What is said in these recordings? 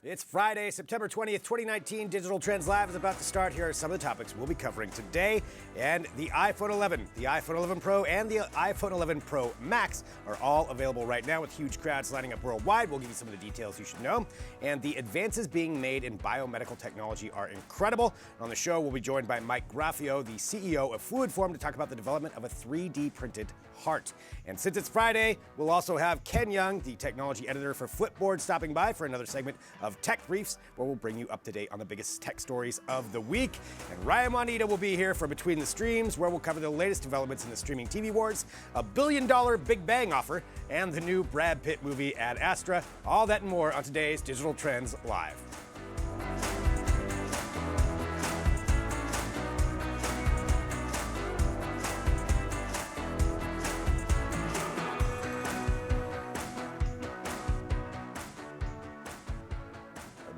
It's Friday, September 20th, 2019. Digital Trends Live is about to start. Here are some of the topics we'll be covering today. And the iPhone 11, the iPhone 11 Pro, and the iPhone 11 Pro Max are all available right now with huge crowds lining up worldwide. We'll give you some of the details you should know. And the advances being made in biomedical technology are incredible. And on the show, we'll be joined by Mike Graffio, the CEO of Fluidform, to talk about the development of a 3D printed heart. And since it's Friday, we'll also have Ken Young, the technology editor for Flipboard, stopping by for another segment of Tech Briefs, where we'll bring you up to date on the biggest tech stories of the week. And Ryan Juanita will be here for Between the Streams, where we'll cover the latest developments in the streaming TV wars, a $1 billion Big Bang offer, and the new Brad Pitt movie Ad Astra. All that and more on today's Digital Trends Live.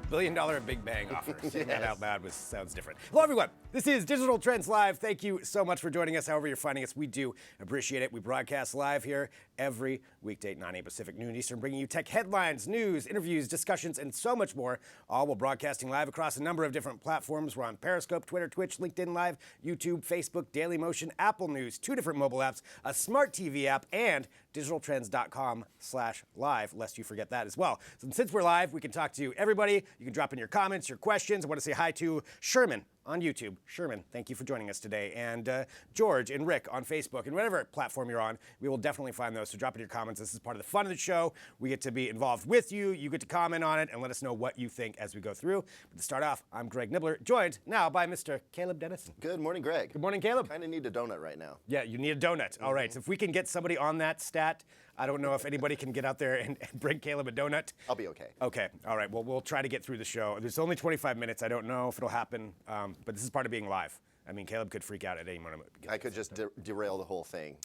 $1 billion Big Bang offer. Saying that out loud sounds different. Hello, everyone. This is Digital Trends Live. Thank you so much for joining us. However you're finding us, we do appreciate it. We broadcast live here every weekday, 9 a.m. Pacific, noon Eastern, bringing you tech headlines, news, interviews, discussions, and so much more, all while broadcasting live across a number of different platforms. We're on Periscope, Twitter, Twitch, LinkedIn Live, YouTube, Facebook, Dailymotion, Apple News, 2 different mobile apps, a smart TV app, and digitaltrends.com/live, lest you forget that as well. So since we're live, we can talk to everybody. You can drop in your comments, your questions. I want to say hi to Sherman on YouTube. Sherman, thank you for joining us today. And George and Rick on Facebook, and whatever platform you're on, we will definitely find those. So drop in your comments. This is part of the fun of the show. We get to be involved with you. You get to comment on it and let us know what you think as we go through. But to start off, I'm Greg Nibbler, joined now by Mr. Caleb Dennison. Good morning, Greg. Good morning, Caleb. Kind of need a donut right now. Yeah, you need a donut. All right, so if we can get somebody on that stat, I don't know if anybody can get out there and bring Caleb a donut. I'll be okay. Okay, all right. Well, we'll try to get through the show. There's only 25 minutes. I don't know if it'll happen, but this is part of being live. I mean, Caleb could freak out at any moment. I could just derail the whole thing.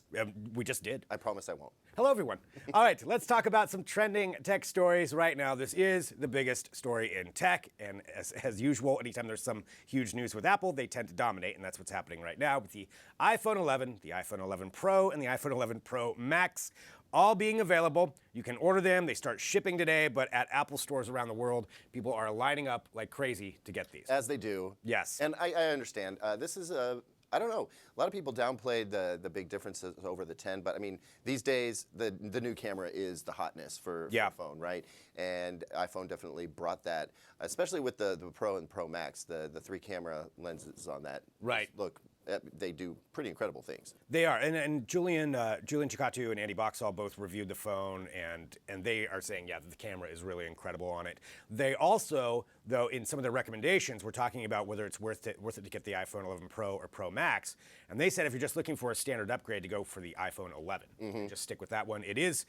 We just did. I promise I won't. Hello, everyone. All right, let's talk about some trending tech stories right now. This is the biggest story in tech, and as usual, anytime there's some huge news with Apple, they tend to dominate, and that's what's happening right now with the iPhone 11, the iPhone 11 Pro, and the iPhone 11 Pro Max, all being available. You can order them. They start shipping today, but at Apple stores around the world, people are lining up like crazy to get these. As they do. Yes. And I understand. This is I don't know. A lot of people downplayed the big differences over the 10, but I mean, these days, the new camera is the hotness for the phone, right? And iPhone definitely brought that, especially with the Pro and Pro Max, the 3 camera lenses on that. Right. Look, they do pretty incredible things. They are, and Julian Chikatu and Andy Boxall both reviewed the phone, and they are saying, yeah, the camera is really incredible on it. They also, though, in some of their recommendations, were talking about whether it's worth it to get the iPhone 11 Pro or Pro Max, and they said if you're just looking for a standard upgrade, to go for the iPhone 11. And just stick with that one. It is,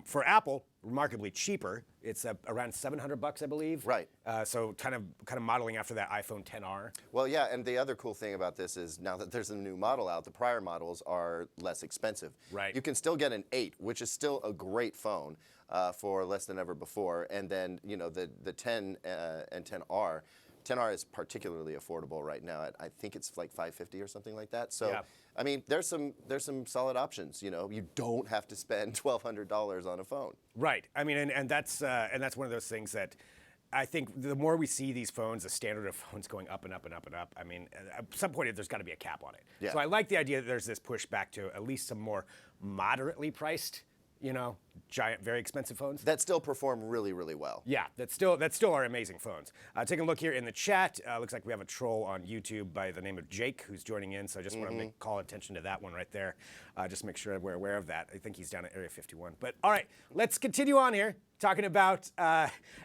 for Apple, remarkably cheaper. It's around $700, I believe. Right. So kind of modeling after that iPhone XR. Well, yeah, and the other cool thing about this is now that there's a new model out, the prior models are less expensive. Right. You can still get an 8, which is still a great phone for less than ever before, and then the 10 and 10R. 10R is particularly affordable right now. I think it's like $550 or something like that. So, yeah. I mean, there's some solid options. You don't have to spend $1,200 on a phone. Right. I mean, and that's one of those things that I think the more we see these phones, the standard of phones going up and up and up and up. I mean, at some point there's got to be a cap on it. Yeah. So I like the idea that there's this push back to at least some more moderately priced, giant, very expensive phones that still perform really, really well. Yeah, that still are amazing phones. Taking a look here in the chat, looks like we have a troll on YouTube by the name of Jake who's joining in. So I just want to call attention to that one right there. Just make sure we're aware of that. I think he's down at Area 51. But all right, let's continue on here talking about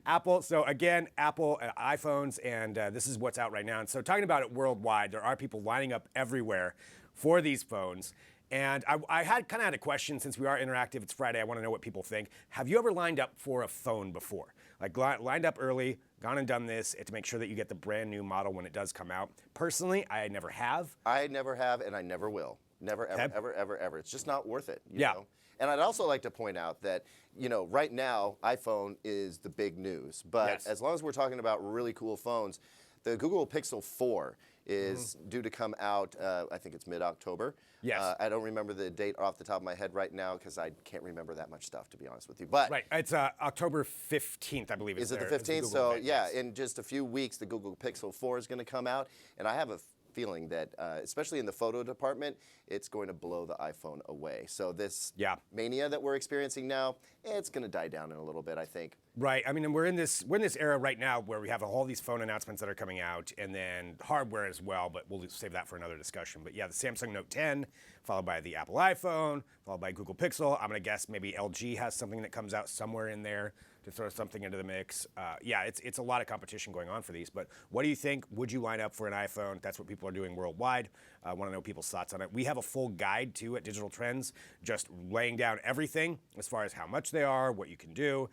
Apple. So again, Apple iPhones, and this is what's out right now. And so talking about it worldwide, there are people lining up everywhere for these phones. And I had a question, since we are interactive, it's Friday, I want to know what people think. Have you ever lined up for a phone before? Like lined up early, gone and done this to make sure that you get the brand new model when it does come out? Personally, I never have. I never have, and I never will. Never, ever, ever. It's just not worth it. You know? And I'd also like to point out that, right now, iPhone is the big news. But as long as we're talking about really cool phones, the Google Pixel 4 is due to come out, I think it's mid-October. Yes. I don't remember the date off the top of my head right now because I can't remember that much stuff, to be honest with you. But Right. It's October 15th, I believe. is it the It's 15th? Google So event, yeah, yes. in just a few weeks, the Google Pixel 4 is going to come out, and I have a feeling that, especially in the photo department, it's going to blow the iPhone away. So this mania that we're experiencing now, it's going to die down in a little bit, I think. Right. I mean, and we're in this era right now where we have all these phone announcements that are coming out, and then hardware as well. But we'll save that for another discussion. But yeah, the Samsung Note 10, followed by the Apple iPhone, followed by Google Pixel. I'm gonna guess maybe LG has something that comes out somewhere in there to throw something into the mix. Yeah, it's a lot of competition going on for these. But what do you think? Would you line up for an iPhone? That's what people are doing worldwide. I want to know people's thoughts on it. We have a full guide too at Digital Trends, just laying down everything as far as how much they are, what you can do.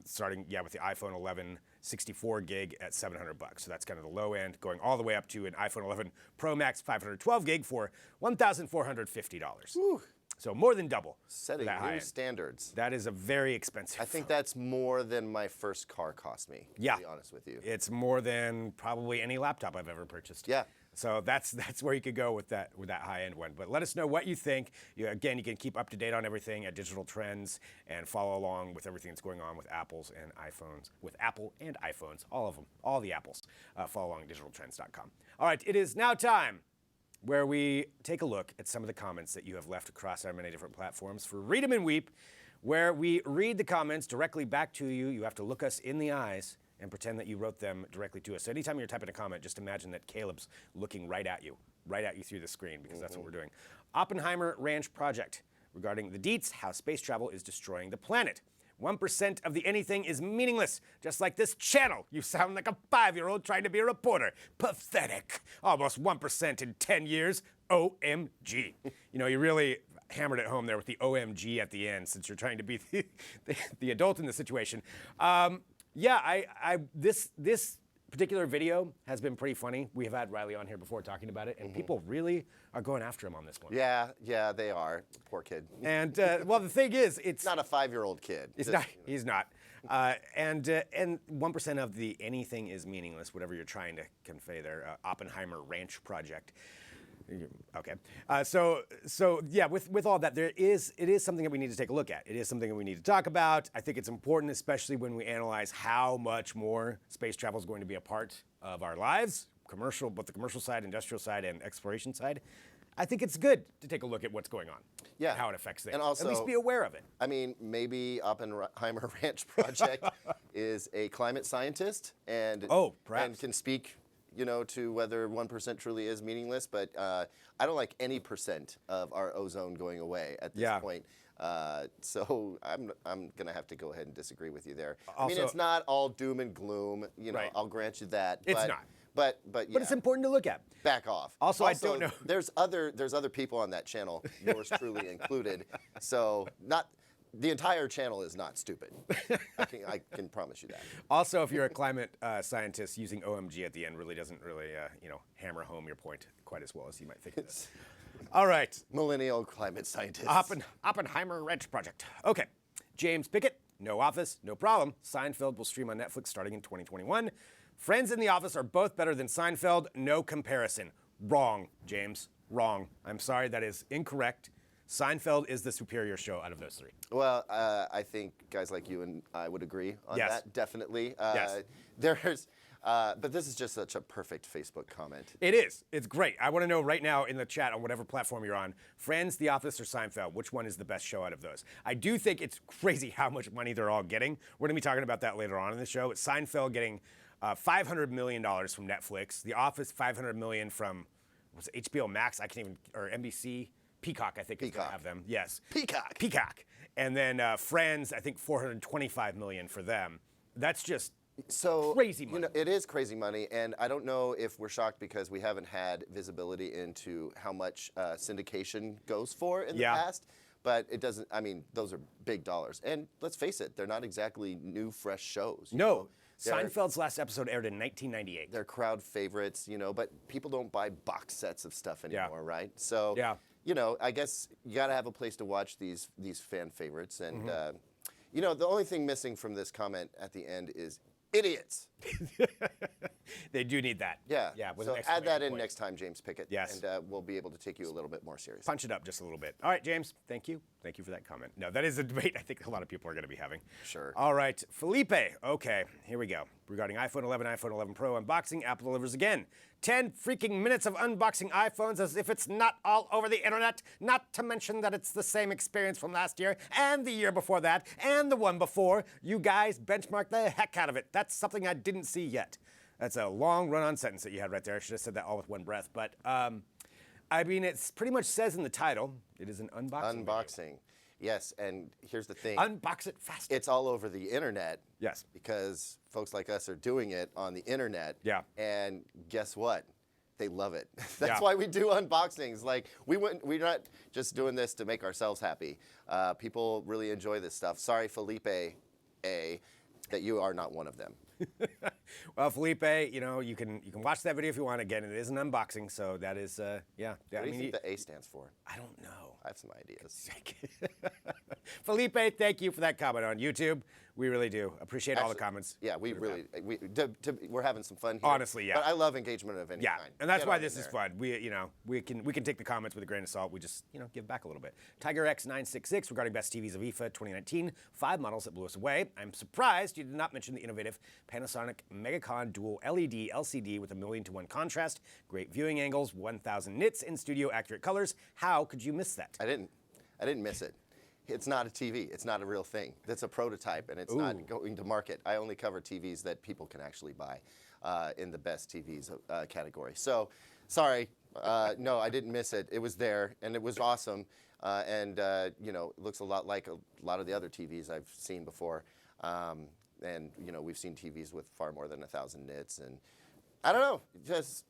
Starting with the iPhone 11 64 gig at $700. So that's kind of the low end, going all the way up to an iPhone 11 Pro Max 512 gig for $1,450. Whew. So more than double. Setting that new high end. standards. That is a very expensive I think phone. that's more than my first car cost me, to be honest with you. It's more than probably any laptop I've ever purchased. Yeah. So that's where you could go with that high-end one. But let us know what you think. Again, you can keep up to date on everything at Digital Trends and follow along with everything that's going on with Apple and iPhones, all of them, all the Apples. Follow along at digitaltrends.com. All right, it is now time where we take a look at some of the comments that you have left across our many different platforms for Read 'em and Weep, where we read the comments directly back to you. You have to look us in the eyes and pretend that you wrote them directly to us. So anytime you're typing a comment, just imagine that Caleb's looking right at you through the screen, because that's what we're doing. Oppenheimer Ranch Project, regarding the deets, how space travel is destroying the planet. 1% of the anything is meaningless, just like this channel. You sound like a 5-year-old trying to be a reporter. Pathetic. Almost 1% in 10 years. OMG. You really hammered it home there with the OMG at the end, since you're trying to be the adult in the situation. This particular video has been pretty funny. We have had Riley on here before talking about it, and people really are going after him on this one. Yeah, they are. Poor kid. And well, the thing is, it's not a 5-year-old kid. It's not. He's not. And 1% of the anything is meaningless. Whatever you're trying to convey there. Oppenheimer Ranch Project. Okay. With all that, it is something that we need to take a look at. It is something that we need to talk about. I think it's important, especially when we analyze how much more space travel is going to be a part of our lives, both the commercial side, industrial side, and exploration side. I think it's good to take a look at what's going on. Yeah. And how it affects things. And also, at least be aware of it. I mean, maybe Oppenheimer Ranch Project is a climate scientist and can speak to whether 1% truly is meaningless, but I don't like any percent of our ozone going away at this point. So I'm gonna have to go ahead and disagree with you there. Also, I mean, it's not all doom and gloom. I'll grant you that. It's not. But yeah. But it's important to look at. Back off. Also, I don't know. There's other people on that channel, yours truly included. So the entire channel is not stupid. I can promise you that. Also, if you're a climate scientist, using OMG at the end really doesn't hammer home your point quite as well as you might think it does. All right. Millennial climate scientist. Oppenheimer Ranch Project. Okay. James Pickett, no office, no problem. Seinfeld will stream on Netflix starting in 2021. Friends and The Office are both better than Seinfeld. No comparison. Wrong, James. Wrong. I'm sorry, that is incorrect. Seinfeld is the superior show out of those three. Well, I think guys like you and I would agree on that, definitely. Yes. But this is just such a perfect Facebook comment. It is. It's great. I want to know right now in the chat on whatever platform you're on, Friends, The Office, or Seinfeld, which one is the best show out of those? I do think it's crazy how much money they're all getting. We're going to be talking about that later on in the show. It's Seinfeld getting $500 million from Netflix. The Office, $500 million from HBO Max, or NBC. Peacock, I think, is going to have them. Yes. Peacock. And then Friends, I think $425 million for them. That's just crazy money. It is crazy money, and I don't know if we're shocked because we haven't had visibility into how much syndication goes for in the past. But it doesn't, those are big dollars. And let's face it, they're not exactly new, fresh shows. No. Seinfeld's last episode aired in 1998. They're crowd favorites, but people don't buy box sets of stuff anymore, right? So, I guess you got to have a place to watch these fan favorites. And, the only thing missing from this comment at the end is idiots. They do need that. Yeah. Yeah. With So an add that exclamation in point. next time, James Pickett. Yes. And we'll be able to take you a little bit more seriously. Punch it up just a little bit. All right, James. Thank you. Thank you for that comment. No, that is a debate I think a lot of people are going to be having. Sure. All right, Felipe. Okay, here we go. Regarding iPhone 11, iPhone 11 Pro unboxing, Apple delivers again. 10 freaking minutes of unboxing iPhones as if it's not all over the internet. Not to mention that it's the same experience from last year and the year before that and the one before. You guys benchmark the heck out of it. That's something I didn't see yet. That's a long run-on sentence that you had right there. I should have said that all with one breath. But, I mean, it pretty much says in the title, it is an unboxing Unboxing. Yes, and here's the thing. Unbox it fast. It's all over the internet. Yes. Because folks like us are doing it on the internet. Yeah. And guess what? They love it. That's Yeah. why we do unboxings. Like we're not just doing this to make ourselves happy. People really enjoy this stuff. Sorry, Felipe A, that you are not one of them. Well, Felipe, you know, you can watch that video if you want. Again, it is an unboxing, so that is, yeah. What do you think the A stands for? I don't know. I have some ideas. Felipe, thank you for that comment on YouTube. We really do appreciate all the comments. Yeah, we're having some fun here. Honestly, yeah. But I love engagement of any Yeah, kind. and that's Get why on this in is there. fun. We can take the comments with a grain of salt. We just give back a little bit. Tiger X966 regarding best TVs of IFA 2019. 5 models that blew us away. I'm surprised you did not mention the innovative Panasonic MegaCon Dual LED LCD with 1:1,000,000 contrast, great viewing angles, 1,000 nits in studio accurate colors. How could you miss that? I didn't miss it. It's not a TV. It's not a real thing. That's a prototype, and it's not going to market. I only cover TVs that people can actually buy in the best TVs category. So, sorry. No, I didn't miss it. It was there, and it was awesome. And it looks a lot like a lot of the other TVs I've seen before. And we've seen TVs with far more than 1,000 nits, and I don't know. Just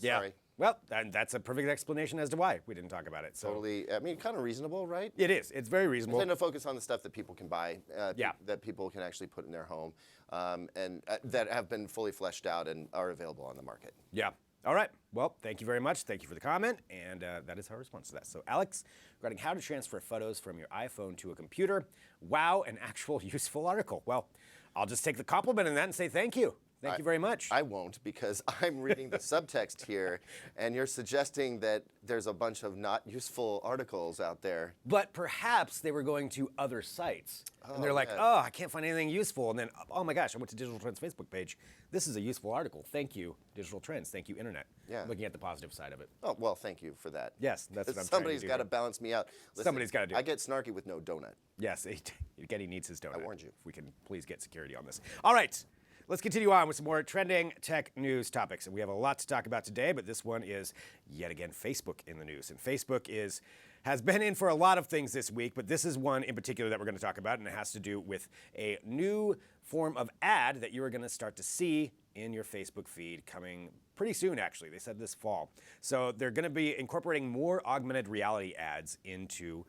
sorry. Well, and that's a perfect explanation as to why we didn't talk about it. So Totally. I mean, kind of reasonable, right? it is. It's very reasonable. Tend to focus on the stuff that people can buy, Yeah. that people can actually put in their home, and that have been fully fleshed out and are available on the market. Yeah. All right. Well, thank you very much. Thank you for the comment, and that is our response to that. So, Alex, regarding how to transfer photos from your iPhone to a computer. Wow, an actual useful article. Well, I'll just take the compliment in that and say thank you. Thank you very much. I won't, because I'm reading the subtext here, and you're suggesting that there's a bunch of not useful articles out there. But perhaps they were going to other sites. And they're like, yeah. oh, I can't find anything useful. And then, oh my gosh, I went to Digital Trends Facebook page. This is a useful article. Thank you, Digital Trends. Thank you, Internet. Yeah. Looking at the positive side of it. Oh, well, thank you for that. Yes, that's what I'm trying to Somebody's do got to here. balance me out. Listen, Somebody's gotta do it. I get snarky with no donut. Yes, Getty needs his donut. I warned you. If we can please get security on this. All right, let's continue on with some more trending tech news topics. And we have a lot to talk about today, but this one is yet again Facebook in the news. And Facebook has been in for a lot of things this week, but this is one in particular that we're going to talk about, and it has to do with a new form of ad that you are going to start to see in your Facebook feed coming pretty soon, actually. They said this fall. So they're going to be incorporating more augmented reality ads into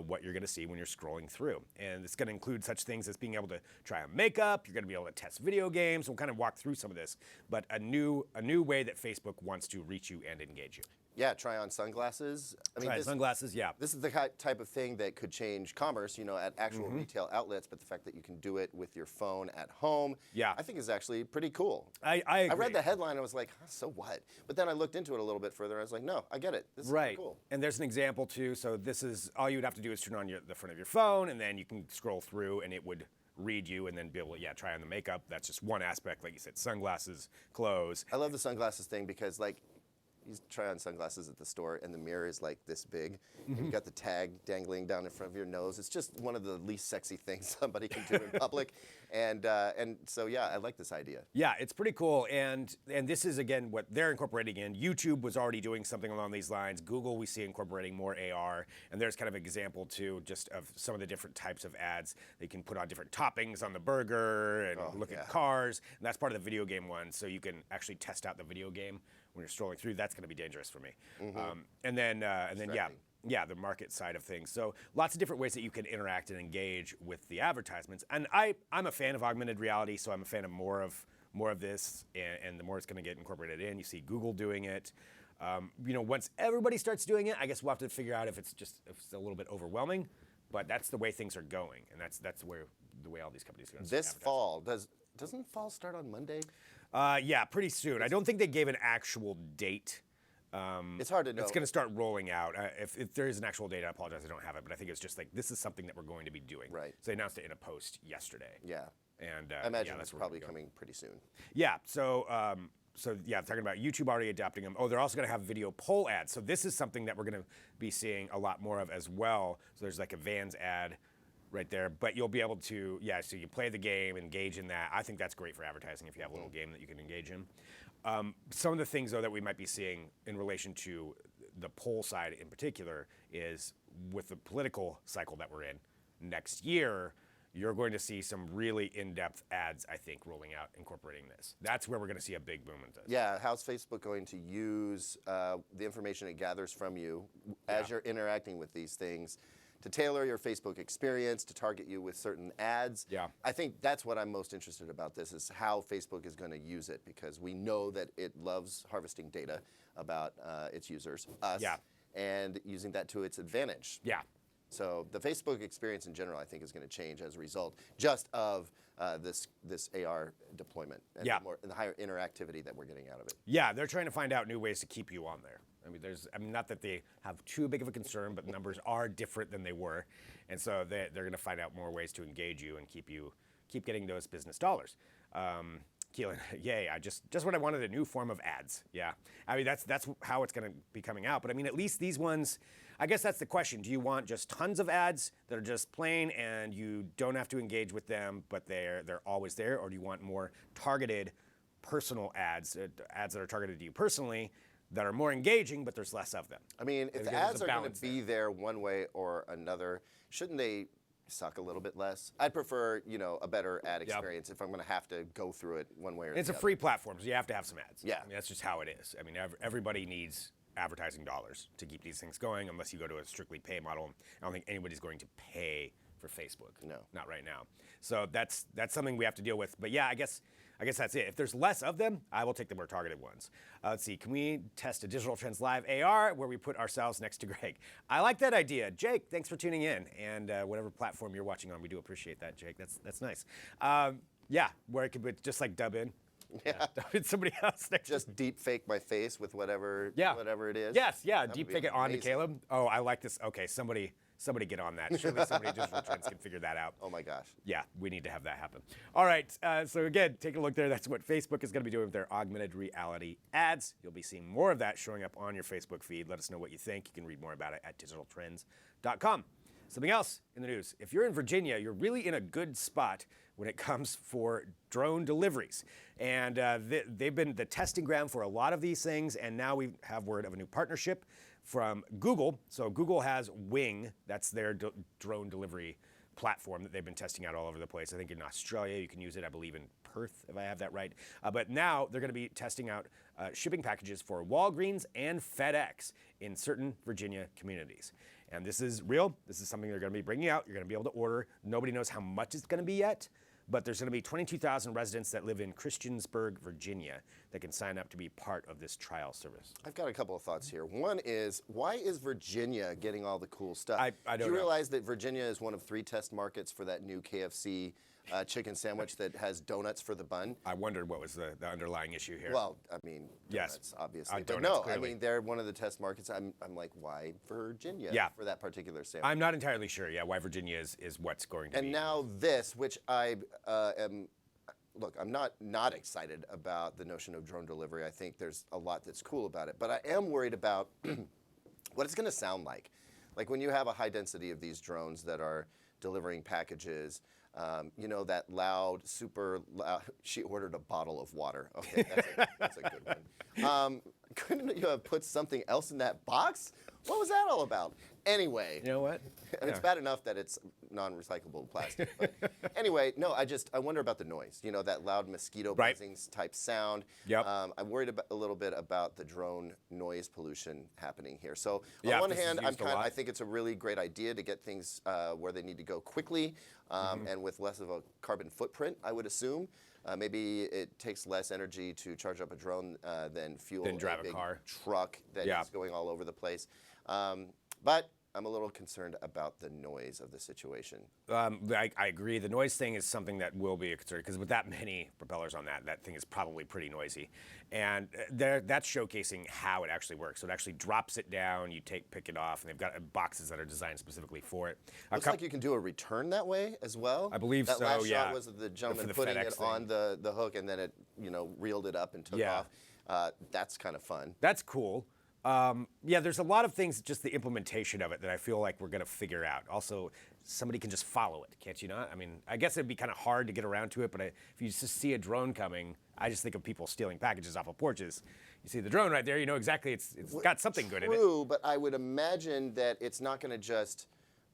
what you're going to see when you're scrolling through. And it's going to include such things as being able to try on makeup. You're going to be able to test video games. We'll kind of walk through some of this, but a new way that Facebook wants to reach you and engage you. Yeah, try on sunglasses. I mean, Right, sunglasses, yeah. This is the type of thing that could change commerce, at actual retail outlets, but the fact that you can do it with your phone at home, Yeah. I think is actually pretty cool. I agree. I read the headline and I was like, huh, so what? But then I looked into it a little bit further and I was like, no, I get it. This is Right. cool. And there's an example too. So this is all you would have to do is turn on the front of your phone, and then you can scroll through, and it would read you, and then be able to try on the makeup. That's just one aspect, like you said, sunglasses, clothes. I love the sunglasses thing because you try on sunglasses at the store and the mirror is like this big and you got the tag dangling down in front of your nose. It's just one of the least sexy things somebody can do in public. And so, yeah, I like this idea. Yeah, it's pretty cool, and this is, again, what they're incorporating in. YouTube was already doing something along these lines. Google, we see incorporating more AR, and there's kind of an example, too, just of some of the different types of ads. They can put on different toppings on the burger and look at cars, and that's part of the video game one, so you can actually test out the video game when you're scrolling through. That's going to be dangerous for me. And then yeah, the market side of things. So lots of different ways that you can interact and engage with the advertisements. And I'm a fan of augmented reality, so I'm a fan of more of this, and the more it's going to get incorporated in. You see Google doing it. Once everybody starts doing it, I guess we'll have to figure out if it's a little bit overwhelming. But that's the way things are going, and that's the way all these companies are going to This fall, does doesn't fall start on Monday? Yeah, pretty soon. I don't think they gave an actual date. It's hard to know. It's going to start rolling out. If there is an actual date, I apologize, I don't have it. But I think it's just like, this is something that we're going to be doing. Right. So they announced it in a post yesterday. Yeah. And I imagine that's it's probably coming pretty soon. Yeah. So yeah, talking about YouTube already adopting them. Oh, they're also going to have video poll ads. So this is something that we're going to be seeing a lot more of as well. So there's like a Vans ad right there, but you'll be able to, so you play the game, engage in that. I think that's great for advertising if you have a little game that you can engage in. Some of the things, though, that we might be seeing in relation to the poll side in particular is with the political cycle that we're in next year, you're going to see some really in-depth ads, I think, rolling out incorporating this. That's where we're going to see a big boom in this. Yeah, how's Facebook going to use the information it gathers from you as you're interacting with these things to tailor your Facebook experience, to target you with certain ads? Yeah. I think that's what I'm most interested about this, is how Facebook is going to use it, because we know that it loves harvesting data about its users, us, and using that to its advantage. Yeah. So the Facebook experience in general, I think, is going to change as a result just of this AR deployment and the higher interactivity that we're getting out of it. Yeah, they're trying to find out new ways to keep you on there. I mean, not that they have too big of a concern, but the numbers are different than they were, and so they're going to find out more ways to engage you and keep getting those business dollars. Keelan, yay! Just what I wanted, a new form of ads. Yeah, I mean that's how it's going to be coming out. But I mean, at least these ones, I guess that's the question. Do you want just tons of ads that are just plain and you don't have to engage with them, but they're always there, or do you want more targeted, personal ads, ads that are targeted to you personally, that are more engaging, but there's less of them? I mean, if the ads are going to be there one way or another, shouldn't they suck a little bit less? I'd prefer, a better ad experience if I'm going to have to go through it one way or the other. It's a free platform, so you have to have some ads. Yeah. I mean, that's just how it is. I mean, everybody needs advertising dollars to keep these things going, unless you go to a strictly pay model. I don't think anybody's going to pay for Facebook. No. Not right now. So that's something we have to deal with. But yeah, I guess that's it. If there's less of them, I will take the more targeted ones. Let's see, can we test a Digital Trends Live AR where we put ourselves next to Greg? I like that idea. Jake, thanks for tuning in. And whatever platform you're watching on, we do appreciate that, Jake. That's nice. Yeah, where it could just like dub in. Yeah. Dub in somebody else next to Just deep fake my face with whatever it is. Yes, yeah, That deep would fake be it onto amazing. Caleb. Oh, I like this. Okay, somebody get on that. Surely somebody at Digital Trends can figure that out. Oh my gosh. Yeah, we need to have that happen. All right, so again, take a look there. That's what Facebook is going to be doing with their augmented reality ads. You'll be seeing more of that showing up on your Facebook feed. Let us know what you think. You can read more about it at digitaltrends.com. Something else in the news. If you're in Virginia, you're really in a good spot when it comes for drone deliveries. And they've been the testing ground for a lot of these things, and now we have word of a new partnership from Google. So Google has Wing, that's their drone delivery platform that they've been testing out all over the place. I think in Australia you can use it, I believe in Perth, if I have that right. But now they're going to be testing out shipping packages for Walgreens and FedEx in certain Virginia communities. And this is real. This is something they're going to be bringing out. You're going to be able to order. Nobody knows how much it's going to be yet, but there's going to be 22,000 residents that live in Christiansburg, Virginia, that can sign up to be part of this trial service. I've got a couple of thoughts here. One is, why is Virginia getting all the cool stuff? I don't know. Do you realize that Virginia is one of 3 test markets for that new KFC chicken sandwich that has donuts for the bun? I wondered what was the underlying issue here. Well, I mean, donuts, yes, obviously. But donuts, no, clearly. I mean, they're one of the test markets. I'm like, why Virginia for that particular sandwich? I'm not entirely sure, why Virginia is what's going to be. And now this, which I am, look, I'm not excited about the notion of drone delivery. I think there's a lot that's cool about it. But I am worried about what it's going to sound like. Like when you have a high density of these drones that are delivering packages, that loud, super loud. She ordered a bottle of water. Okay, that's a good one. Couldn't you have put something else in that box? What was that all about? Anyway. You know what? And it's bad enough that it's non-recyclable plastic. But anyway, no, I wonder about the noise. That loud mosquito buzzing type sound. Yep. I'm worried a little bit about the drone noise pollution happening here. So Yeah, on one this is hand, used a lot. I think it's a really great idea to get things where they need to go quickly and with less of a carbon footprint, I would assume. Maybe it takes less energy to charge up a drone than fuel Than drive a big car. truck that Yeah. is going all over the place. But I'm a little concerned about the noise of the situation. I agree. The noise thing is something that will be a concern because with that many propellers on that thing is probably pretty noisy. And that's showcasing how it actually works. So it actually drops it down, you pick it off, and they've got boxes that are designed specifically for it. Looks like you can do a return that way as well. I believe that so, last yeah. shot was the gentleman the putting FedEx it thing. on the hook and then it, reeled it up and took Yeah. off. That's kind of fun. That's cool. There's a lot of things, just the implementation of it, that I feel like we're going to figure out. Also, somebody can just follow it, can't you not? I mean, I guess it'd be kind of hard to get around to it, but if you just see a drone coming, I just think of people stealing packages off of porches. You see the drone right there, you know exactly it's got something good in it. True, but I would imagine that it's not going to just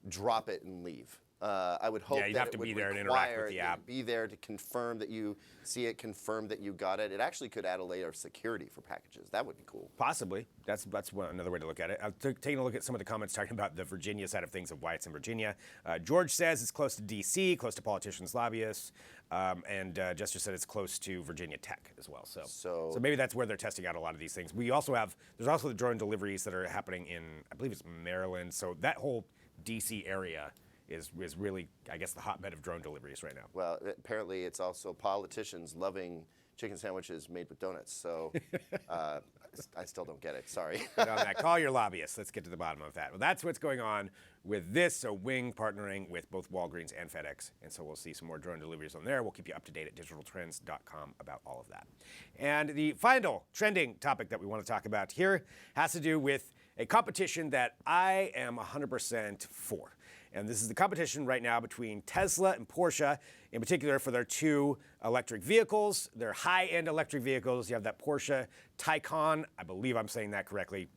drop it and leave. I would hope Yeah, you'd that have it to would be there and require interact with the you app. to be there to confirm that you see it, confirm that you got it. It actually could add a layer of security for packages. That would be cool. Possibly. That's another way to look at it. Taking a look at some of the comments talking about the Virginia side of things of why it's in Virginia. George says it's close to D.C., close to politicians, lobbyists, and Jester said it's close to Virginia Tech as well. So maybe that's where they're testing out a lot of these things. There's also the drone deliveries that are happening in, I believe it's Maryland. So that whole D.C. area is really, I guess, the hotbed of drone deliveries right now. Well, apparently it's also politicians loving chicken sandwiches made with donuts. So I still don't get it. Sorry. Get on that. Call your lobbyists. Let's get to the bottom of that. Well, that's what's going on with this. So Wing partnering with both Walgreens and FedEx. And so we'll see some more drone deliveries on there. We'll keep you up to date at digitaltrends.com about all of that. And the final trending topic that we want to talk about here has to do with a competition that I am 100% for. And this is the competition right now between Tesla and Porsche, in particular for their two electric vehicles, their high-end electric vehicles. You have that Porsche Taycan. I believe I'm saying that correctly.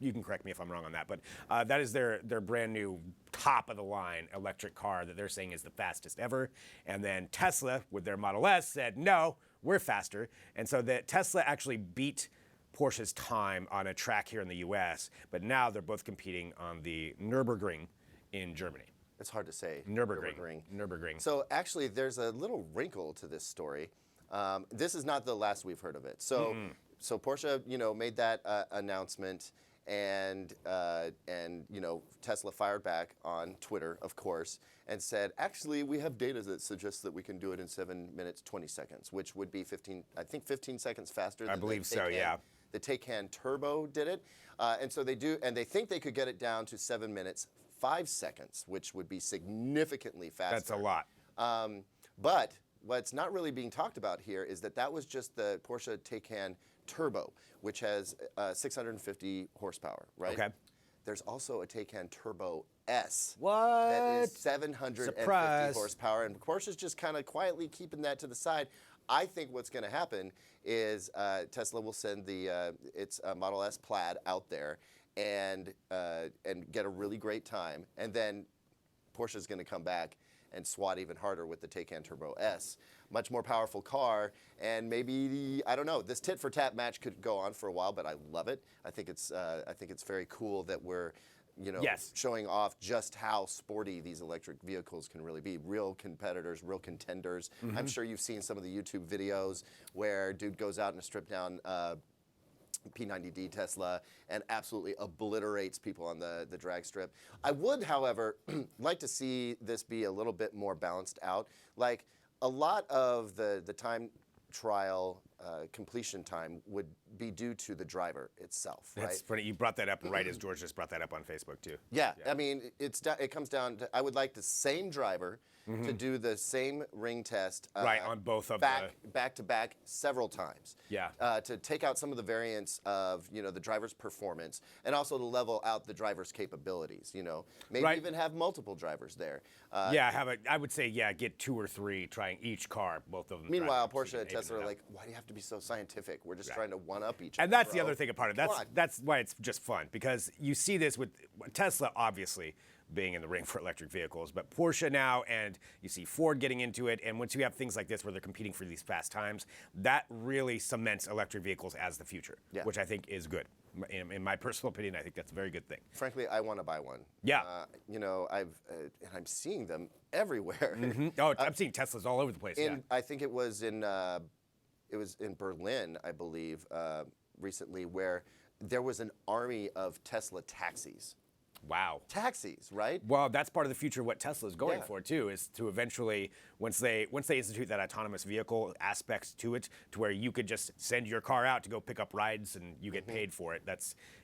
You can correct me if I'm wrong on that. But that is their brand new top-of-the-line electric car that they're saying is the fastest ever. And then Tesla, with their Model S, said, no, we're faster. And so that Tesla actually beat Porsche's time on a track here in the U.S., but now they're both competing on the Nürburgring in Germany. It's hard to say. Nürburgring. So actually, there's a little wrinkle to this story. This is not the last we've heard of it. So Porsche, made that announcement, and Tesla fired back on Twitter, of course, and said, actually, we have data that suggests that we can do it in 7 minutes 20 seconds, which would be 15 seconds faster. I believe so. Yeah. The Taycan Turbo did it, and so they do, and they think they could get it down to 7 minutes 5 seconds, which would be significantly faster. That's a lot. But what's not really being talked about here is that was just the Porsche Taycan Turbo, which has 650 horsepower, right? Okay. There's also a Taycan Turbo S. What? That is 750 horsepower, and Porsche's just kind of quietly keeping that to the side. I think what's going to happen is Tesla will send its Model S Plaid out there and get a really great time, and then Porsche's going to come back and swat even harder with the Taycan Turbo S. Much more powerful car, and maybe, I don't know, this tit for tat match could go on for a while, but I love it. I think it's very cool that we're showing off just how sporty these electric vehicles can really be. Real competitors, real contenders. I'm sure you've seen some of the YouTube videos where dude goes out in a stripped down P90D Tesla and absolutely obliterates people on the drag strip. I would, however, like to see this be a little bit more balanced out. Like, a lot of the time trial completion time would be due to the driver itself, right? That's funny. You brought that up right as George just brought that up on Facebook too. Yeah. I mean, it comes down to, I would like the same driver to do the same ring test right, on both of back to back several times. Yeah. To take out some of the variance of the driver's performance and also to level out the driver's capabilities. Maybe even have multiple drivers there. I would say get 2 or 3 trying each car, both of them. Meanwhile, Porsche and Tesla are like, why do you have to be so scientific? We're just trying to one up each other. And that's the other thing about it. That's why it's just fun, because you see this with Tesla, obviously, being in the ring for electric vehicles, but Porsche now, and you see Ford getting into it, and once you have things like this where they're competing for these fast times, that really cements electric vehicles as the future, which I think is good. In my personal opinion, I think that's a very good thing. Frankly, I want to buy one. Yeah. I'm seeing them everywhere. Oh, I'm seeing Teslas all over the place. I think it was in Berlin, I believe, recently, where there was an army of Tesla taxis. Wow. Taxis, right? Well, that's part of the future of what Tesla is going Yeah. for too, is to eventually, once they institute that autonomous vehicle aspects to it, to where you could just send your car out to go pick up rides and you get paid for it.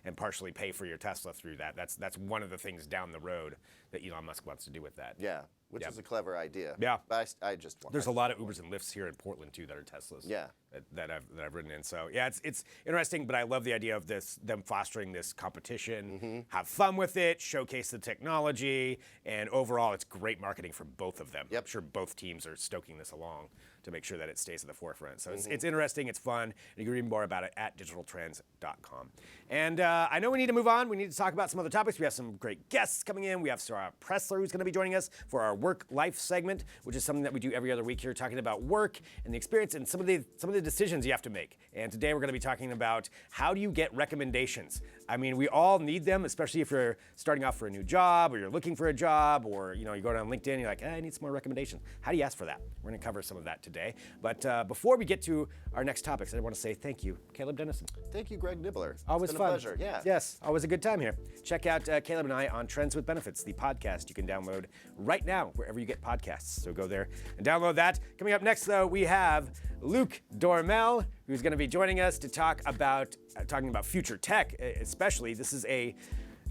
And partially pay for your Tesla through that. That's one of the things down the road that Elon Musk wants to do with that. Yeah, which Yeah. is a clever idea. Yeah. But I just There's a lot of Ubers and Lyfts here in Portland too that are Teslas. Yeah. That I've ridden in. So yeah, it's interesting, but I love the idea of them fostering this competition, have fun with it, showcase the technology, and overall it's great marketing for both of them. Yep. I'm sure both teams are stoking this along to make sure that it stays at the forefront. So it's interesting, it's fun, and you can read more about it at digitaltrends.com. And I know we need to move on. We need to talk about some other topics. We have some great guests coming in. We have Sarah Pressler who's going to be joining us for our work-life segment, which is something that we do every other week here, talking about work and the experience and some of the decisions you have to make. And today we're going to be talking about how do you get recommendations. I mean, we all need them, especially if you're starting off for a new job or you're looking for a job, or you go down LinkedIn and you're like, I need some more recommendations. How do you ask for that? We're going to cover some of that today. But before we get to our next topics, I want to say thank you, Caleb Dennison. Thank you, Greg Nibbler. Always it's been fun. a pleasure. Yeah. Yes, always a good time here. Check out Caleb and I on Trends with Benefits, the podcast you can download right now wherever you get podcasts. So go there and download that. Coming up next, though, we have Luke Dormel, who's going to be joining us to talk about talking about future tech. Especially, this is a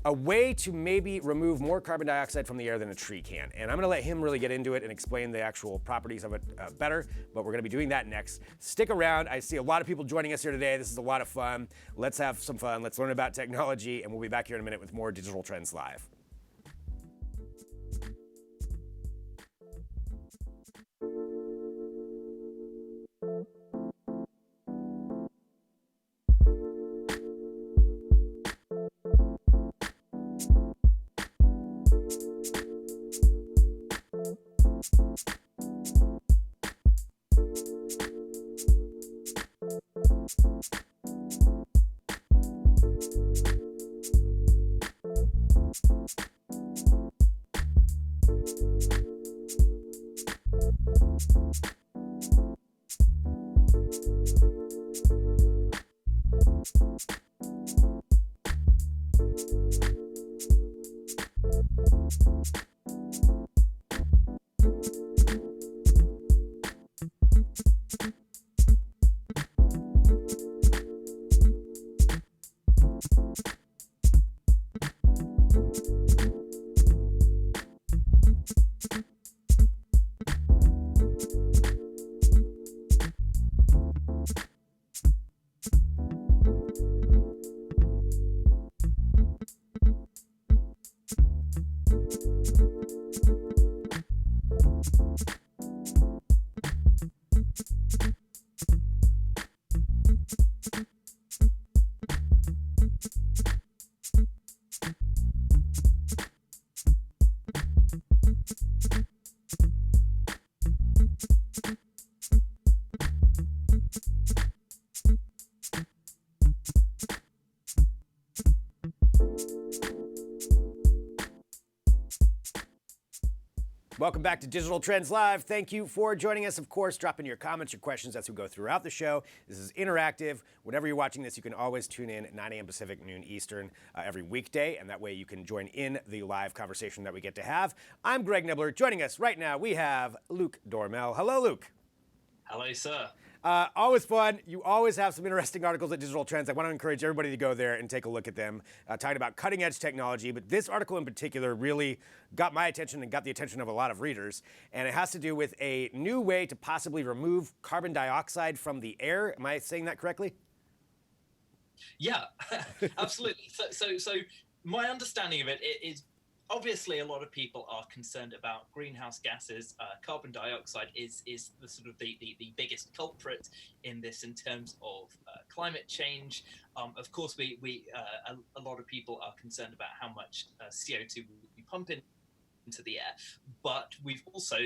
way to maybe remove more carbon dioxide from the air than a tree can. And I'm going to let him really get into it and explain the actual properties of it better, but we're going to be doing that next. Stick around. I see a lot of people joining us here today. This is a lot of fun. Let's have some fun. Let's learn about technology, and we'll be back here in a minute with more Digital Trends Live. Welcome back to Digital Trends Live. Thank you for joining us. Of course, drop in your comments, your questions as we go throughout the show. This is interactive. Whenever you're watching this, you can always tune in at 9 a.m. Pacific, noon Eastern, every weekday, and that way you can join in the live conversation that we get to have. I'm Greg Nibbler. Joining us right now, we have Luke Dormel. Hello, Luke. Hello, sir. Always fun. You always have some interesting articles at Digital Trends. I want to encourage everybody to go there and take a look at them, talking about cutting edge technology. But this article in particular really got my attention and got the attention of a lot of readers. And it has to do with a new way to possibly remove carbon dioxide from the air. Am I saying that correctly? Yeah, absolutely. So my understanding of it is obviously a lot of people are concerned about greenhouse gases. Carbon dioxide is the sort of the biggest culprit in this in terms of climate change. Of course, a lot of people are concerned about how much CO2 we pump into the air, but we've also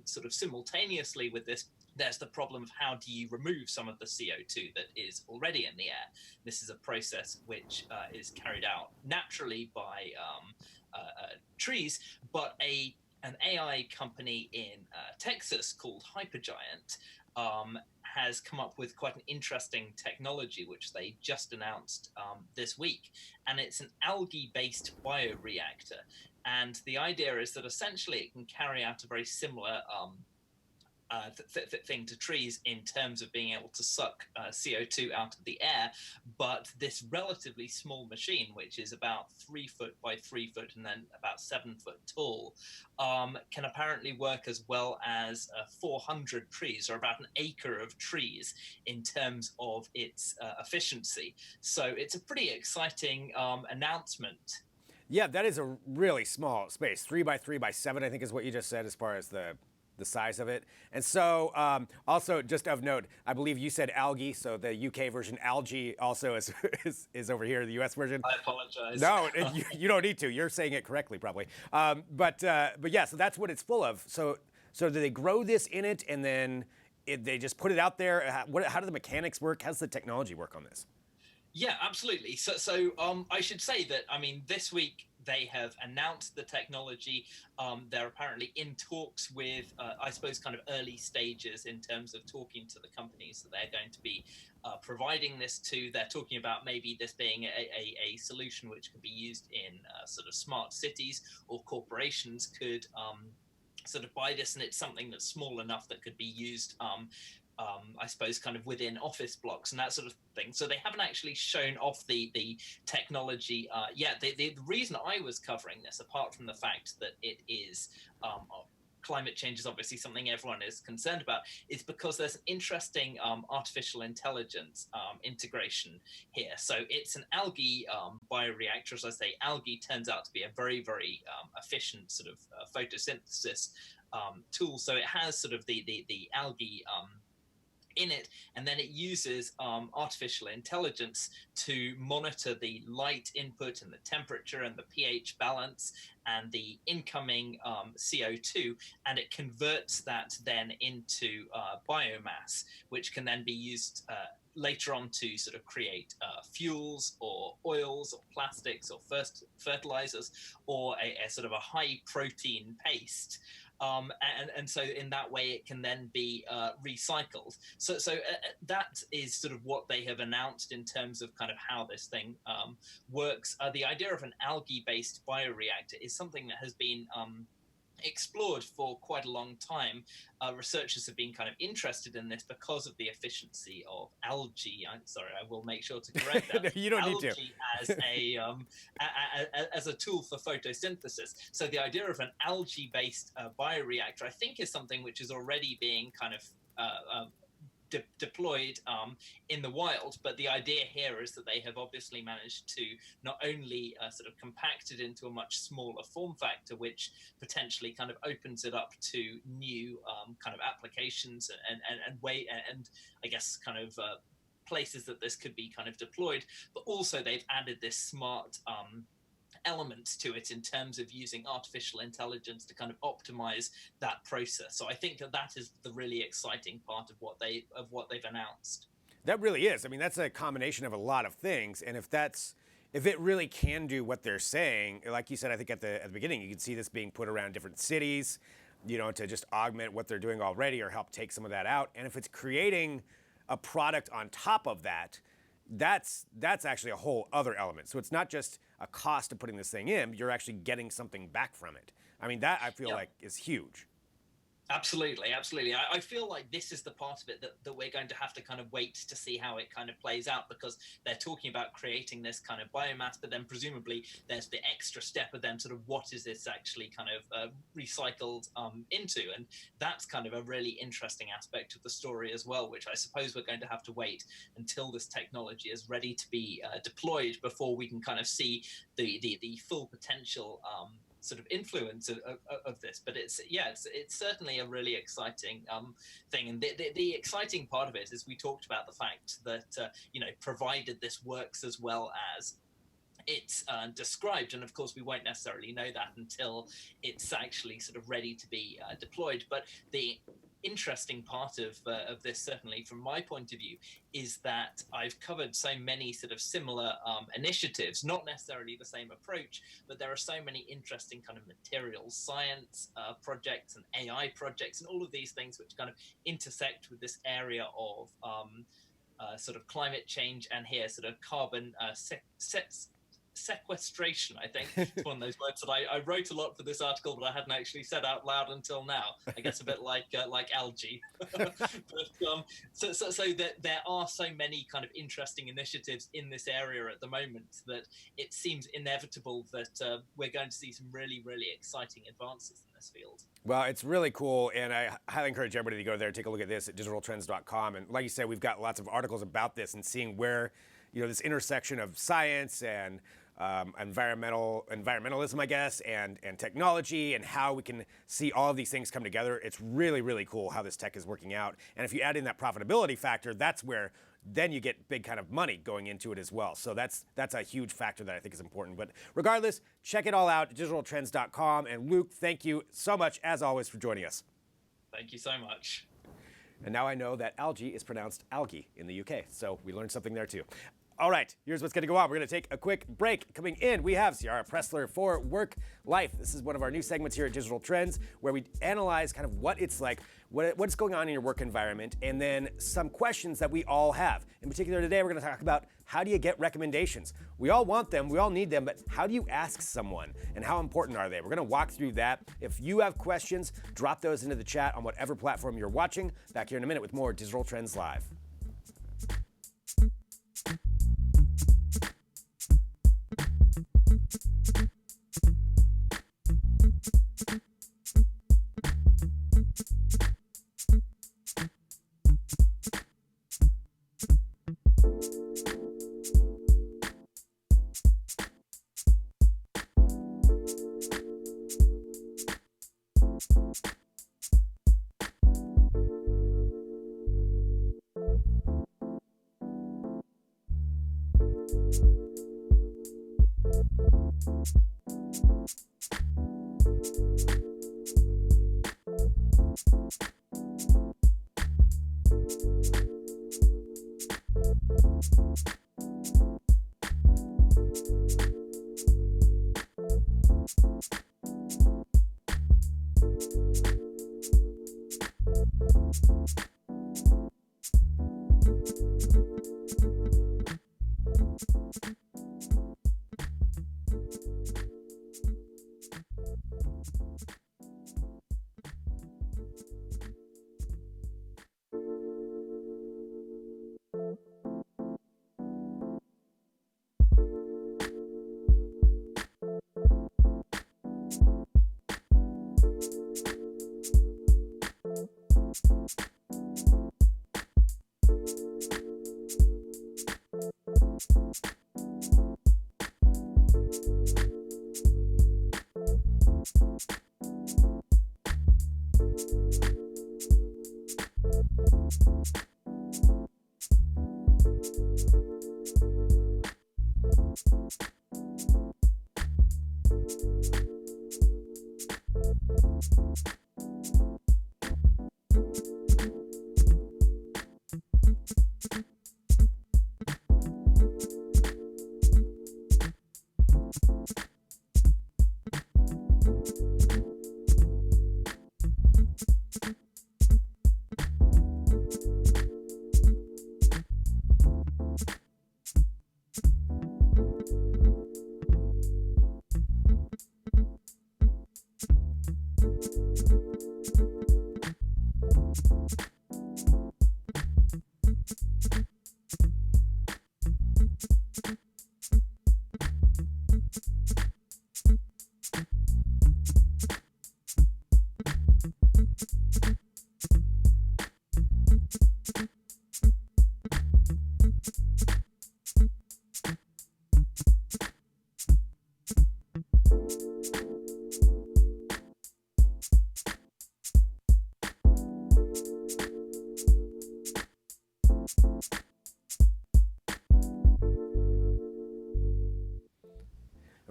sort of simultaneously with this, there's the problem of how do you remove some of the CO2 that is already in the air. This is a process which is carried out naturally by trees, but an AI company in Texas called Hypergiant has come up with quite an interesting technology, which they just announced this week. And it's an algae-based bioreactor. And the idea is that essentially it can carry out a very similar thing to trees in terms of being able to suck CO2 out of the air, but this relatively small machine, which is about 3 foot by 3 foot and then about 7 foot tall, can apparently work as well as 400 trees, or about an acre of trees, in terms of its efficiency. So it's a pretty exciting announcement. Yeah, that is a really small space. 3 by 3 by 7, I think, is what you just said as far as the size of it. And so, also, just of note, I believe you said algae, so the UK version algae also is over here, the US version. I apologize. No, you don't need to. You're saying it correctly, probably. But yeah, so that's what it's full of. So do they grow this in it, and then they just put it out there? How do the mechanics work? How does the technology work on this? Yeah, absolutely. So I should say that, I mean, this week they have announced the technology. They're apparently in talks with, I suppose, kind of early stages in terms of talking to the companies that they're going to be providing this to. They're talking about maybe this being a solution which could be used in sort of smart cities, or corporations could sort of buy this, and it's something that's small enough that could be used I suppose, kind of within office blocks and that sort of thing. So they haven't actually shown off the technology yet. The reason I was covering this, apart from the fact that it is climate change is obviously something everyone is concerned about, is because there's an interesting artificial intelligence integration here. So it's an algae bioreactor. As I say, algae turns out to be a very, very efficient sort of photosynthesis tool. So it has sort of the algae in it, and then it uses artificial intelligence to monitor the light input and the temperature and the pH balance and the incoming CO2, and it converts that then into biomass, which can then be used later on to sort of create fuels or oils or plastics or fertilizers, or a sort of a high protein paste. And so in that way it can then be recycled. So that is sort of what they have announced in terms of kind of how this thing works. The idea of an algae-based bioreactor is something that has been explored for quite a long time. Researchers have been kind of interested in this because of the efficiency of algae. I'm sorry, I will make sure to correct that. No, you don't algae need to. as a tool for photosynthesis. So the idea of an algae-based bioreactor, I think, is something which is already being kind of deployed in the wild, but the idea here is that they have obviously managed to not only sort of compact it into a much smaller form factor, which potentially kind of opens it up to new kind of applications and I guess kind of places that this could be kind of deployed, but also they've added this smart elements to it in terms of using artificial intelligence to kind of optimize that process. So I think that is the really exciting part of what they've announced. That really is. I mean, that's a combination of a lot of things, and if it really can do what they're saying, like you said, I think at the beginning, you can see this being put around different cities, to just augment what they're doing already or help take some of that out. And if it's creating a product on top of that, that's actually a whole other element. So it's not just a cost of putting this thing in, you're actually getting something back from it. I mean, that I feel like is huge. Absolutely. I feel like this is the part of it that we're going to have to kind of wait to see how it kind of plays out, because they're talking about creating this kind of biomass, but then presumably there's the extra step of then sort of what is this actually kind of recycled into, and that's kind of a really interesting aspect of the story as well, which I suppose we're going to have to wait until this technology is ready to be deployed before we can kind of see the full potential sort of influence of this. But it's certainly a really exciting thing, and the exciting part of it is we talked about the fact that provided this works as well as it's described, and of course we won't necessarily know that until it's actually sort of ready to be deployed, but the interesting part of this, certainly from my point of view, is that I've covered so many sort of similar initiatives, not necessarily the same approach, but there are so many interesting kind of materials science projects and AI projects and all of these things which kind of intersect with this area of sort of climate change and here sort of carbon sequestration. I think it's one of those words that I wrote a lot for this article, but I hadn't actually said out loud until now. I guess a bit like algae. But so that there are so many kind of interesting initiatives in this area at the moment that it seems inevitable that we're going to see some really, really exciting advances in this field. Well, it's really cool, and I highly encourage everybody to go there and take a look at this at digitaltrends.com. And like you said, we've got lots of articles about this and seeing where, this intersection of science and environmentalism, I guess, and technology, and how we can see all of these things come together. It's really, really cool how this tech is working out. And if you add in that profitability factor, that's where then you get big kind of money going into it as well. So that's a huge factor that I think is important. But regardless, check it all out, digitaltrends.com. And Luke, thank you so much, as always, for joining us. Thank you so much. And now I know that algae is pronounced algae in the UK. So we learned something there too. All right, here's what's going to go on. We're going to take a quick break. Coming in, we have Ciara Pressler for Work Life. This is one of our new segments here at Digital Trends, where we analyze kind of what it's like, what's going on in your work environment, and then some questions that we all have. In particular, today we're going to talk about how do you get recommendations? We all want them, we all need them, but how do you ask someone, and how important are they? We're going to walk through that. If you have questions, drop those into the chat on whatever platform you're watching. Back here in a minute with more Digital Trends Live.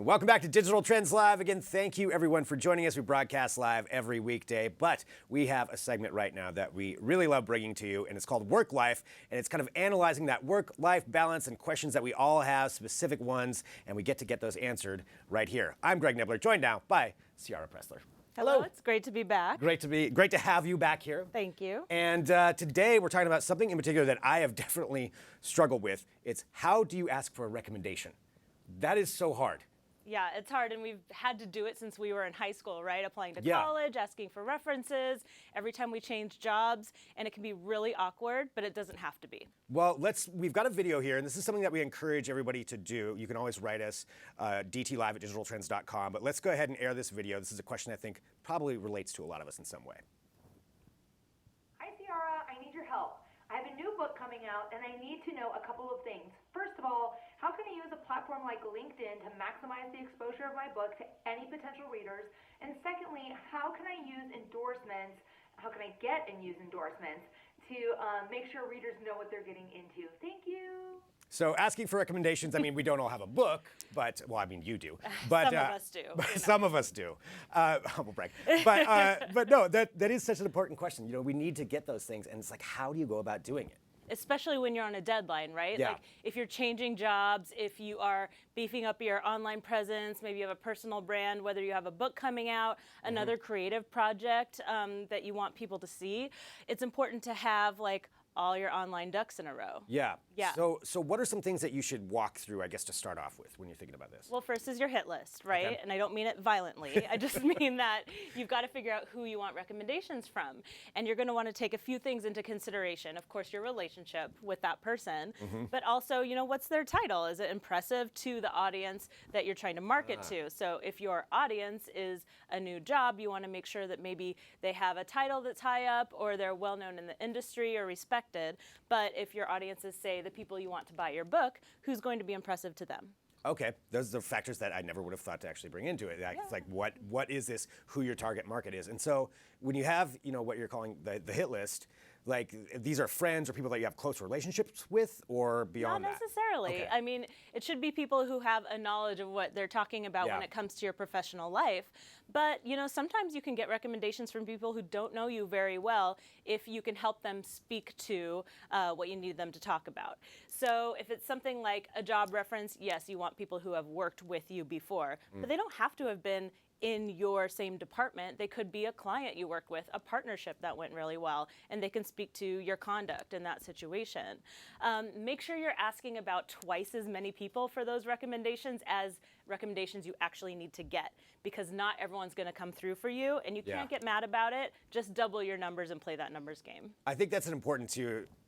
Welcome back to Digital Trends Live. Again, thank you everyone for joining us. We broadcast live every weekday, but we have a segment right now that we really love bringing to you, and it's called Work Life, and it's kind of analyzing that work-life balance and questions that we all have, specific ones, and we get to get those answered right here. I'm Greg Nibbler, joined now by Ciara Pressler. Hello, it's great to be back. Great to have you back here. Thank you. And today we're talking about something in particular that I have definitely struggled with. It's how do you ask for a recommendation? That is so hard. Yeah, it's hard, and we've had to do it since we were in high school, right? Applying to Yeah. college, asking for references, every time we change jobs, and it can be really awkward, but it doesn't have to be. Well, we've got a video here, and this is something that we encourage everybody to do. You can always write us, dtlive@digitaltrends.com, but let's go ahead and air this video. This is a question I think probably relates to a lot of us in some way. Hi, Ciara. I need your help. I have a new book coming out, and I need to know a couple of things. First of all, how can I use a platform like LinkedIn to maximize the exposure of my book to any potential readers? And secondly, how can I use endorsements? How can I get and use endorsements to make sure readers know what they're getting into? Thank you. So asking for recommendations, I mean, we don't all have a book, but, well, I mean, you do. But, Some of us do. Some of us do. Humble brag. But no, that is such an important question. You know, we need to get those things, and it's like, how do you go about doing it? Especially when you're on a deadline, right? Yeah. Like if you're changing jobs, if you are beefing up your online presence, maybe you have a personal brand, whether you have a book coming out, another creative project that you want people to see, it's important to have like all your online ducks in a row. Yeah. Yeah. So what are some things that you should walk through, I guess, to start off with when you're thinking about this? Well, first is your hit list, right? Okay. And I don't mean it violently. I just mean that you've got to figure out who you want recommendations from. And you're going to want to take a few things into consideration. Of course, your relationship with that person, but also, you know, what's their title? Is it impressive to the audience that you're trying to market to? So if your audience is a new job, you want to make sure that maybe they have a title that's high up or they're well known in the industry or respected. But if your audience is, say, the people you want to buy your book, who's going to be impressive to them? Okay, those are factors that I never would have thought to actually bring into it. Like, It's like, what is this, who your target market is? And so when you have, you know, what you're calling the hit list, like these are friends or people that you have close relationships with or beyond Not that? necessarily. Okay. I mean, it should be people who have a knowledge of what they're talking about Yeah. when it comes to your professional life. But, you know, sometimes you can get recommendations from people who don't know you very well if you can help them speak to what you need them to talk about. So if it's something like a job reference, yes, you want people who have worked with you before, but they don't have to have been in your same department. They could be a client you work with, a partnership that went really well, and they can speak to your conduct in that situation. Make sure you're asking about twice as many people for those recommendations as recommendations you actually need to get, because not everyone's going to come through for you, and you can't get mad about it. Just double your numbers and play that numbers game. I think that's an important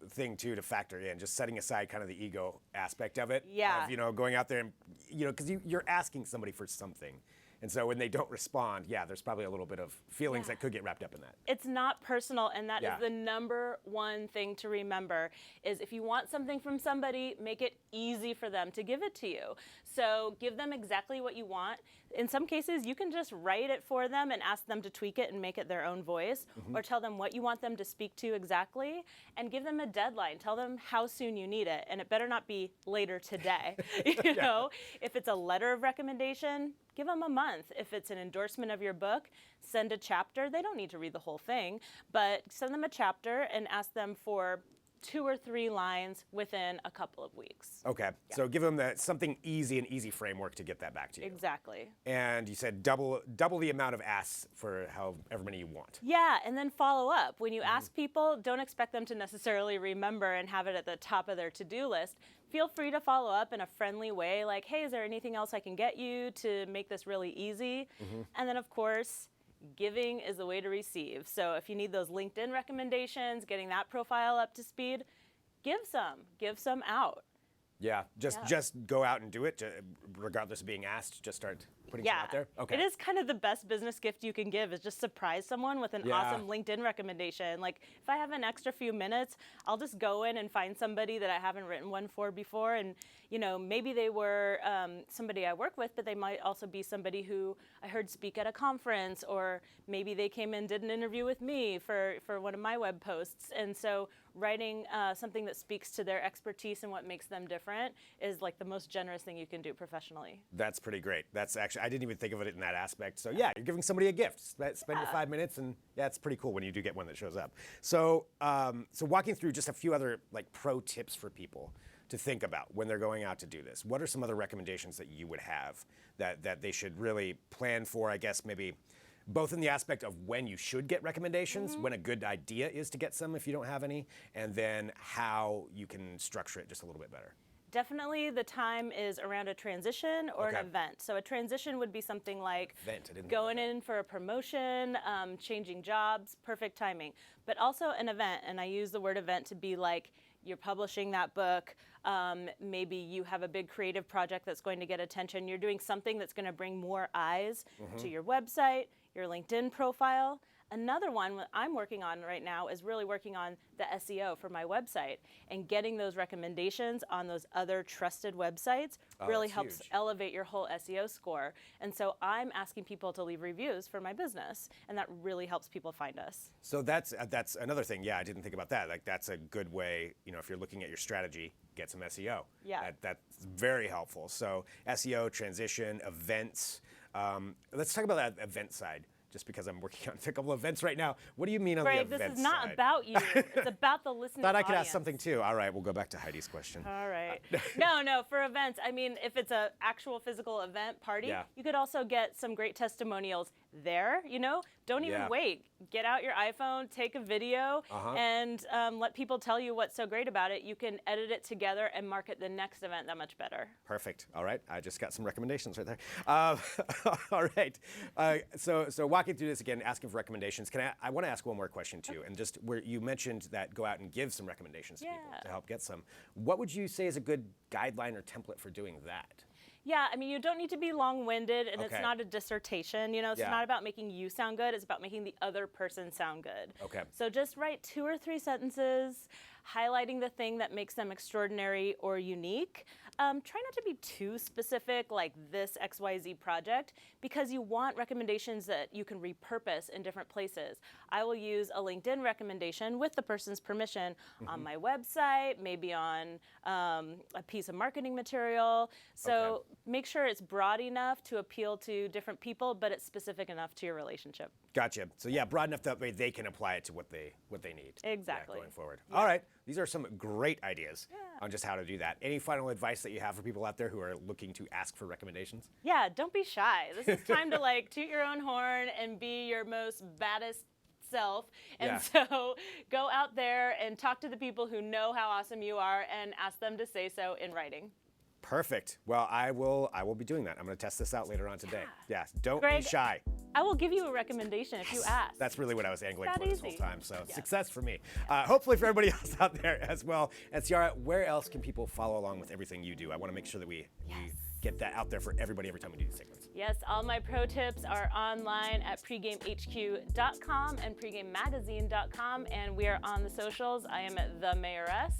thing too to factor in, just setting aside kind of the ego aspect of it. Yeah. Of, you know, going out there and, you know, because you're asking somebody for something. And so when they don't respond, yeah, there's probably a little bit of feelings that could get wrapped up in that. It's not personal, and that is Yeah. the number one thing to remember is if you want something from somebody, make it easy for them to give it to you. So give them exactly what you want. In some cases, you can just write it for them and ask them to tweak it and make it their own voice, or tell them what you want them to speak to exactly, and give them a deadline. Tell them how soon you need it, and it better not be later today. You know, if it's a letter of recommendation, give them a month. If it's an endorsement of your book, send a chapter. They don't need to read the whole thing, but send them a chapter and ask them for 2 or 3 lines within a couple of weeks. Okay, so give them something easy, an easy framework to get that back to you. Exactly. And you said double the amount of asks for however many you want. Yeah, and then follow up. When you ask people, don't expect them to necessarily remember and have it at the top of their to-do list. Feel free to follow up in a friendly way, like, hey, is there anything else I can get you to make this really easy? And then, of course, giving is the way to receive. So if you need those LinkedIn recommendations, getting that profile up to speed, give some out. Yeah, just go out and do it, regardless of being asked. Just start putting some out there? Okay. It is kind of the best business gift you can give is just surprise someone with an awesome LinkedIn recommendation. Like if I have an extra few minutes, I'll just go in and find somebody that I haven't written one for before. And, you know, maybe they were somebody I work with, but they might also be somebody who I heard speak at a conference, or maybe they came and did an interview with me for one of my web posts. And so writing something that speaks to their expertise and what makes them different is like the most generous thing you can do professionally. That's pretty great. That's actually, I didn't even think of it in that aspect. So yeah, you're giving somebody a gift. Spend your 5 minutes, and yeah, it's pretty cool when you do get one that shows up. So, so walking through just a few other like pro tips for people to think about when they're going out to do this. What are some other recommendations that you would have that they should really plan for, I guess, maybe both in the aspect of when you should get recommendations, when a good idea is to get some if you don't have any, and then how you can structure it just a little bit better? Definitely the time is around a transition or an event. So a transition would be something like going in for a promotion, changing jobs, perfect timing. But also an event, and I use the word event to be like you're publishing that book, maybe you have a big creative project that's going to get attention, you're doing something that's going to bring more eyes to your website, your LinkedIn profile. Another one I'm working on right now is really working on the SEO for my website, and getting those recommendations on those other trusted websites really helps elevate your whole SEO score. And so I'm asking people to leave reviews for my business, and that really helps people find us. So that's another thing. Yeah, I didn't think about that. Like that's a good way, you know, if you're looking at your strategy, get some SEO. Yeah. That's very helpful. So SEO, transition, events. Let's talk about that event side. Just because I'm working on a couple of events right now. What do you mean on the event side? This is not about you. It's about the listening Thought I could audience. ask something too. All right, we'll go back to Heidi's question. All right. No, for events, I mean, if it's an actual physical event party, you could also get some great testimonials there, you know? Don't even wait. Get out your iPhone, take a video, and let people tell you what's so great about it. You can edit it together and market the next event that much better. Perfect. All right. I just got some recommendations right there. All right. So walking through this again, asking for recommendations. I want to ask one more question too, and just where you mentioned that go out and give some recommendations to people to help get some. What would you say is a good guideline or template for doing that? Yeah, I mean, you don't need to be long-winded, and it's not a dissertation. You know, it's not about making you sound good. It's about making the other person sound good. Okay. So just write 2 or 3 sentences, highlighting the thing that makes them extraordinary or unique. Try not to be too specific, like this XYZ project, because you want recommendations that you can repurpose in different places. I will use a LinkedIn recommendation with the person's permission on my website, maybe on a piece of marketing material. So make sure it's broad enough to appeal to different people, but it's specific enough to your relationship. Gotcha. So yeah, broad enough that way they can apply it to what they need. Exactly. Going forward. All right. These are some great ideas on just how to do that. Any final advice that you have for people out there who are looking to ask for recommendations? Yeah, don't be shy. This is time to like toot your own horn and be your most baddest self. And so go out there and talk to the people who know how awesome you are and ask them to say so in writing. Perfect. Well, I will be doing that. I'm going to test this out later on today. Yeah, don't Greg, be shy. I will give you a recommendation if you ask. That's really what I was angling That for this easy. whole time. So success for me. Hopefully for everybody else out there as well. And Ciara, where else can people follow along with everything you do? I want to make sure that we get that out there for everybody every time we do these segments. Yes, all my pro tips are online at pregamehq.com and pregamemagazine.com, and we are on the socials. I am at the Mayoress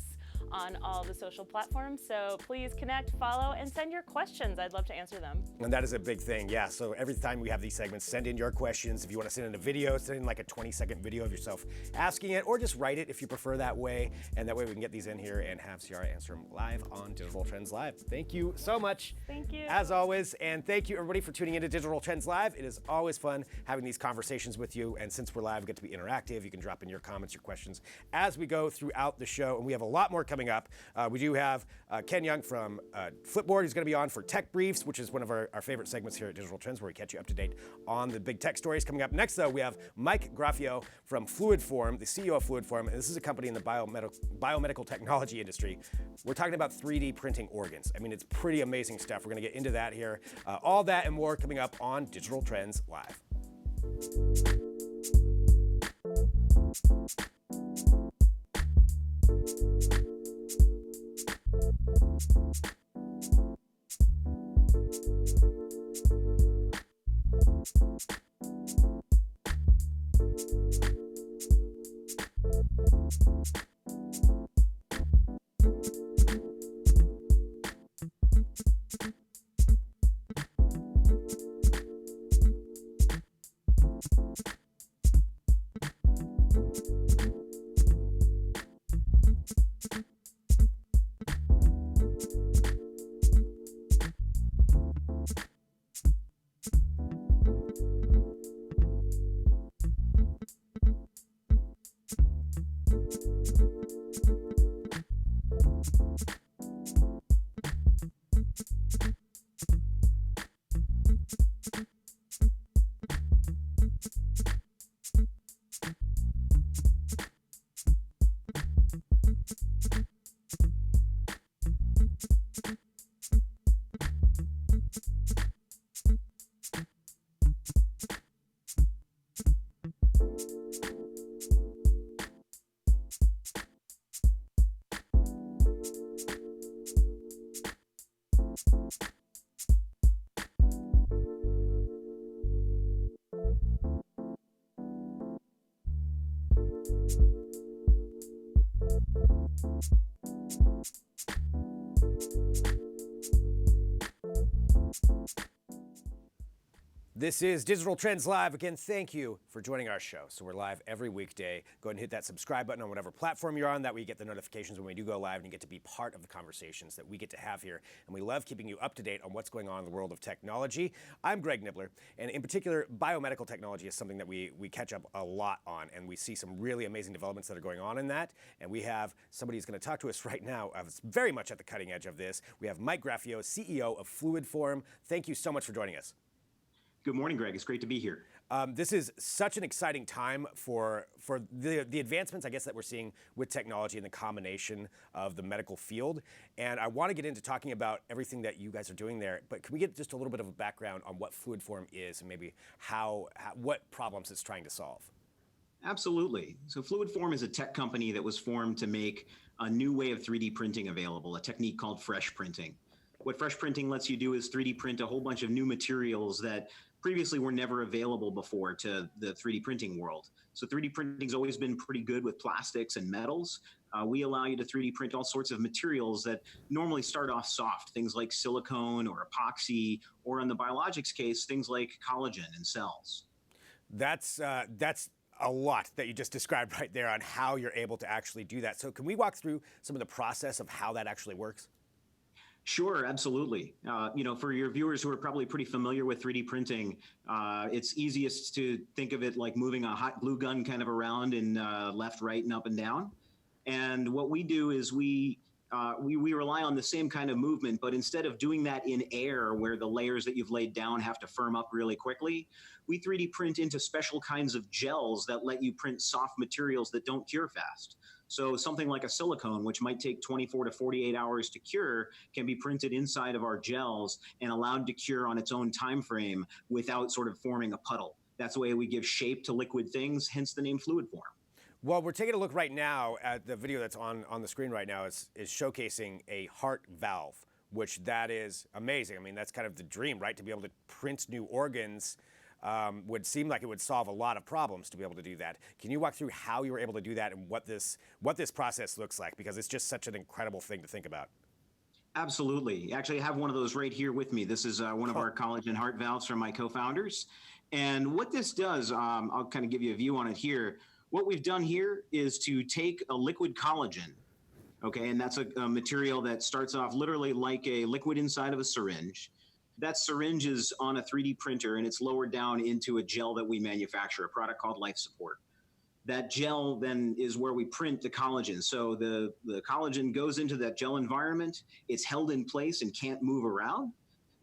on all the social platforms. So please connect, follow, and send your questions. I'd love to answer them. And that is a big thing, yeah. So every time we have these segments, send in your questions. If you want to send in a video, send in like a 20-second video of yourself asking it, or just write it if you prefer that way. And that way we can get these in here and have Ciara answer them live on Digital Trends Live. Thank you so much. Thank you. As always, and thank you everybody for tuning into Digital Trends Live. It is always fun having these conversations with you. And since we're live, we get to be interactive. You can drop in your comments, your questions as we go throughout the show. And we have a lot more coming up. We do have Ken Young from Flipboard. He's going to be on for Tech Briefs, which is one of our favorite segments here at Digital Trends, where we catch you up to date on the big tech stories coming up. Next, though, we have Mike Graffio from Fluid Form, the CEO of Fluid Form. And this is a company in the biomedical technology industry. We're talking about 3D printing organs. I mean, it's pretty amazing stuff. We're going to get into that here. All that and more coming up on Digital Trends Live. This is Digital Trends Live. Again, thank you for joining our show. So we're live every weekday. Go ahead and hit that subscribe button on whatever platform you're on. That way you get the notifications when we do go live and you get to be part of the conversations that we get to have here. And we love keeping you up to date on what's going on in the world of technology. I'm Greg Nibbler, and in particular, biomedical technology is something that we catch up a lot on, and we see some really amazing developments that are going on in that. And we have somebody who's going to talk to us right now, very much at the cutting edge of this. We have Mike Graffio, CEO of Fluidform. Thank you so much for joining us. Good morning, Greg. It's great to be here. This is such an exciting time for the advancements, I guess, that we're seeing with technology and the combination of the medical field. And I want to get into talking about everything that you guys are doing there. But can we get just a little bit of a background on what Fluidform is and maybe what problems it's trying to solve? Absolutely. So Fluidform is a tech company that was formed to make a new way of 3D printing available, a technique called fresh printing. What fresh printing lets you do is 3D print a whole bunch of new materials that previously were never available before to the 3D printing world. So 3D printing's always been pretty good with plastics and metals. We allow you to 3D print all sorts of materials that normally start off soft, things like silicone or epoxy, or in the biologics case, things like collagen and cells. That's a lot that you just described right there on how you're able to actually do that. So can we walk through some of the process of how that actually works? Sure, absolutely. For your viewers who are probably pretty familiar with 3D printing, it's easiest to think of it like moving a hot glue gun kind of around in left, right, and up and down. And what we do is we rely on the same kind of movement, but instead of doing that in air where the layers that you've laid down have to firm up really quickly, we 3D print into special kinds of gels that let you print soft materials that don't cure fast. So something like a silicone, which might take 24 to 48 hours to cure, can be printed inside of our gels and allowed to cure on its own time frame without sort of forming a puddle. That's the way we give shape to liquid things, hence the name Fluidform. Well, we're taking a look right now at the video that's on the screen right now is showcasing a heart valve, which that is amazing. I mean, that's kind of the dream, right? To be able to print new organs would seem like it would solve a lot of problems to be able to do that. Can you walk through how you were able to do that and what this process looks like? Because it's just such an incredible thing to think about. Absolutely. Actually, I have one of those right here with me. This is one of our collagen heart valves from my co-founders. And what this does, I'll kind of give you a view on it here. What we've done here is to take a liquid collagen, okay, and that's a material that starts off literally like a liquid inside of a syringe. That syringe is on a 3D printer and it's lowered down into a gel that we manufacture, a product called Life Support. That gel then is where we print the collagen. So the collagen goes into that gel environment, it's held in place and can't move around.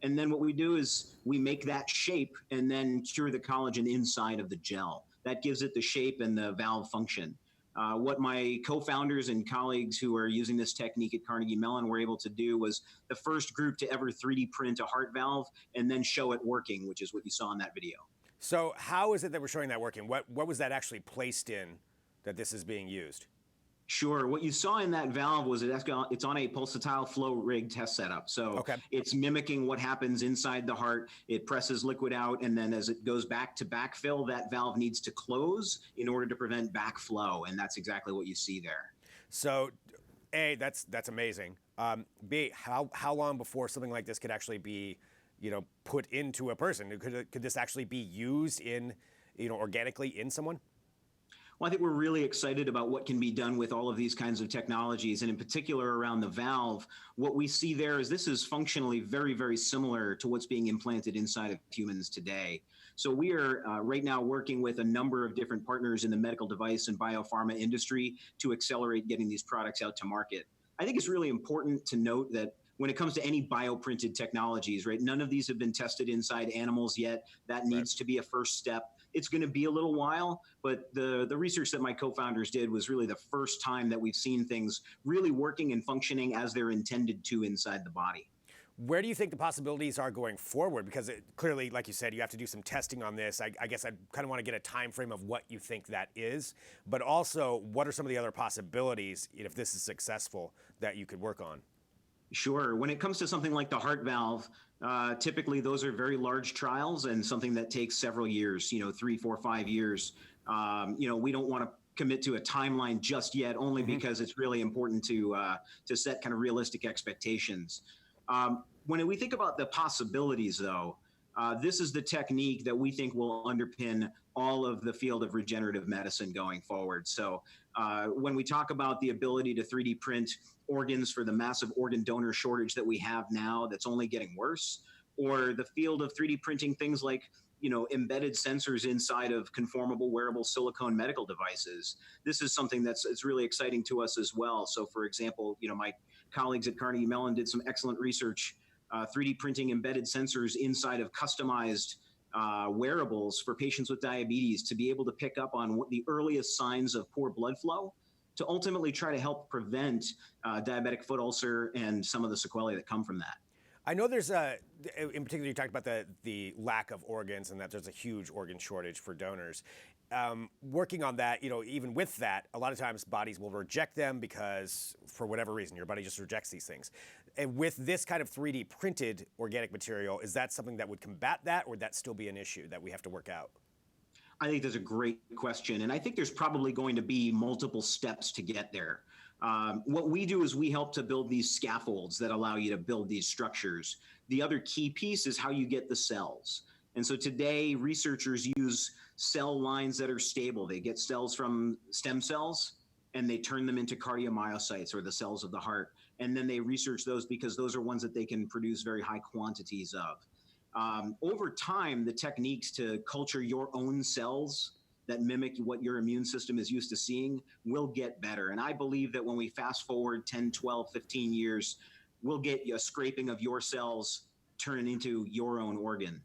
And then what we do is we make that shape and then cure the collagen inside of the gel. That gives it the shape and the valve function. What my co-founders and colleagues who are using this technique at Carnegie Mellon were able to do was the first group to ever 3D print a heart valve and then show it working, which is what you saw in that video. So how is it that we're showing that working? What was that actually placed in that this is being used? Sure. What you saw in that valve was it's on a pulsatile flow rig test setup. So It's mimicking what happens inside the heart. It presses liquid out, and then as it goes back to backfill, that valve needs to close in order to prevent backflow, and that's exactly what you see there. So, A, that's amazing. B, how long before something like this could actually be, put into a person? Could this actually be used in, organically in someone? Well, I think we're really excited about what can be done with all of these kinds of technologies, and in particular around the valve. What we see there is this is functionally very, very similar to what's being implanted inside of humans today. So we are right now working with a number of different partners in the medical device and biopharma industry to accelerate getting these products out to market. I think it's really important to note that when it comes to any bioprinted technologies, right, none of these have been tested inside animals yet. That needs to be a first step. It's going to be a little while, but the research that my co-founders did was really the first time that we've seen things really working and functioning as they're intended to inside the body. Where do you think the possibilities are going forward? Because clearly, like you said, you have to do some testing on this. I guess I kind of want to get a time frame of what you think that is, but also what are some of the other possibilities, if this is successful, that you could work on? Sure. When it comes to something like the heart valve, typically those are very large trials and something that takes several years, 3, 4, 5 years. We don't want to commit to a timeline just yet, only because it's really important to set kind of realistic expectations. When we think about the possibilities, though, this is the technique that we think will underpin all of the field of regenerative medicine going forward. So when we talk about the ability to 3D print organs for the massive organ donor shortage that we have now that's only getting worse, or the field of 3D printing things like embedded sensors inside of conformable wearable silicone medical devices. This is something it's really exciting to us as well. So for example, my colleagues at Carnegie Mellon did some excellent research 3D printing embedded sensors inside of customized wearables for patients with diabetes to be able to pick up on what the earliest signs of poor blood flow to ultimately try to help prevent diabetic foot ulcer and some of the sequelae that come from that. I know there's in particular, you talked about the lack of organs and that there's a huge organ shortage for donors. Working on that, even with that, a lot of times bodies will reject them because for whatever reason, your body just rejects these things. And with this kind of 3D printed organic material, is that something that would combat that, or would that still be an issue that we have to work out? I think that's a great question. And I think there's probably going to be multiple steps to get there. What we do is we help to build these scaffolds that allow you to build these structures. The other key piece is how you get the cells. And so today, researchers use cell lines that are stable. They get cells from stem cells, and they turn them into cardiomyocytes, or the cells of the heart. And then they research those because those are ones that they can produce very high quantities of. Over time, the techniques to culture your own cells that mimic what your immune system is used to seeing will get better. And I believe that when we fast forward 10, 12, 15 years, we'll get a scraping of your cells turn into your own organ.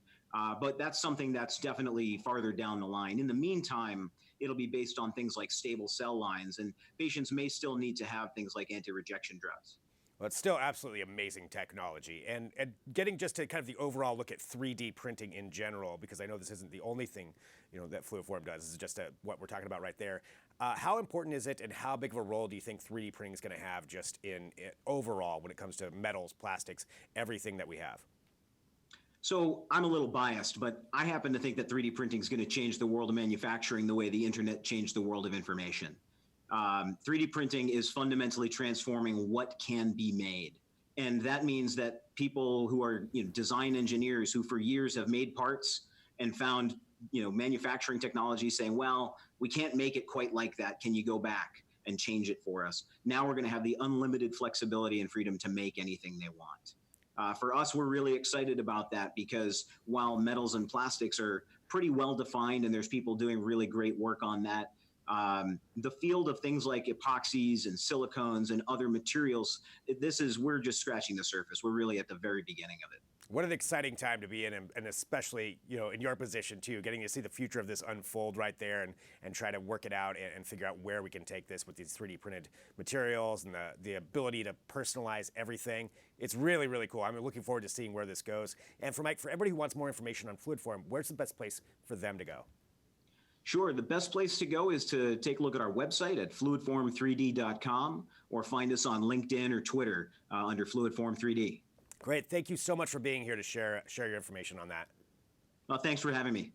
But that's something that's definitely farther down the line. In the meantime, it'll be based on things like stable cell lines, and patients may still need to have things like anti-rejection drugs. Well, it's still absolutely amazing technology. And getting just to kind of the overall look at 3D printing in general, because I know this isn't the only thing that Fluiform does. This is just what we're talking about right there. How important is it, and how big of a role do you think 3D printing is going to have just in overall when it comes to metals, plastics, everything that we have? So I'm a little biased, but I happen to think that 3D printing is going to change the world of manufacturing the way the internet changed the world of information. 3D printing is fundamentally transforming what can be made. And that means that people who are design engineers who for years have made parts and found manufacturing technology saying, well, we can't make it quite like that. Can you go back and change it for us? Now we're going to have the unlimited flexibility and freedom to make anything they want. For us, we're really excited about that because while metals and plastics are pretty well defined and there's people doing really great work on that, the field of things like epoxies and silicones and other materials, we're just scratching the surface. We're really at the very beginning of it. What an exciting time to be in, and especially, in your position too, getting to see the future of this unfold right there and try to work it out and figure out where we can take this with these 3D printed materials and the ability to personalize everything. It's really, really cool. I'm looking forward to seeing where this goes. And for Mike, for everybody who wants more information on Fluiform, where's the best place for them to go? Sure. The best place to go is to take a look at our website at fluidform3d.com or find us on LinkedIn or Twitter under Fluidform3D. Great. Thank you so much for being here to share your information on that. Well, thanks for having me.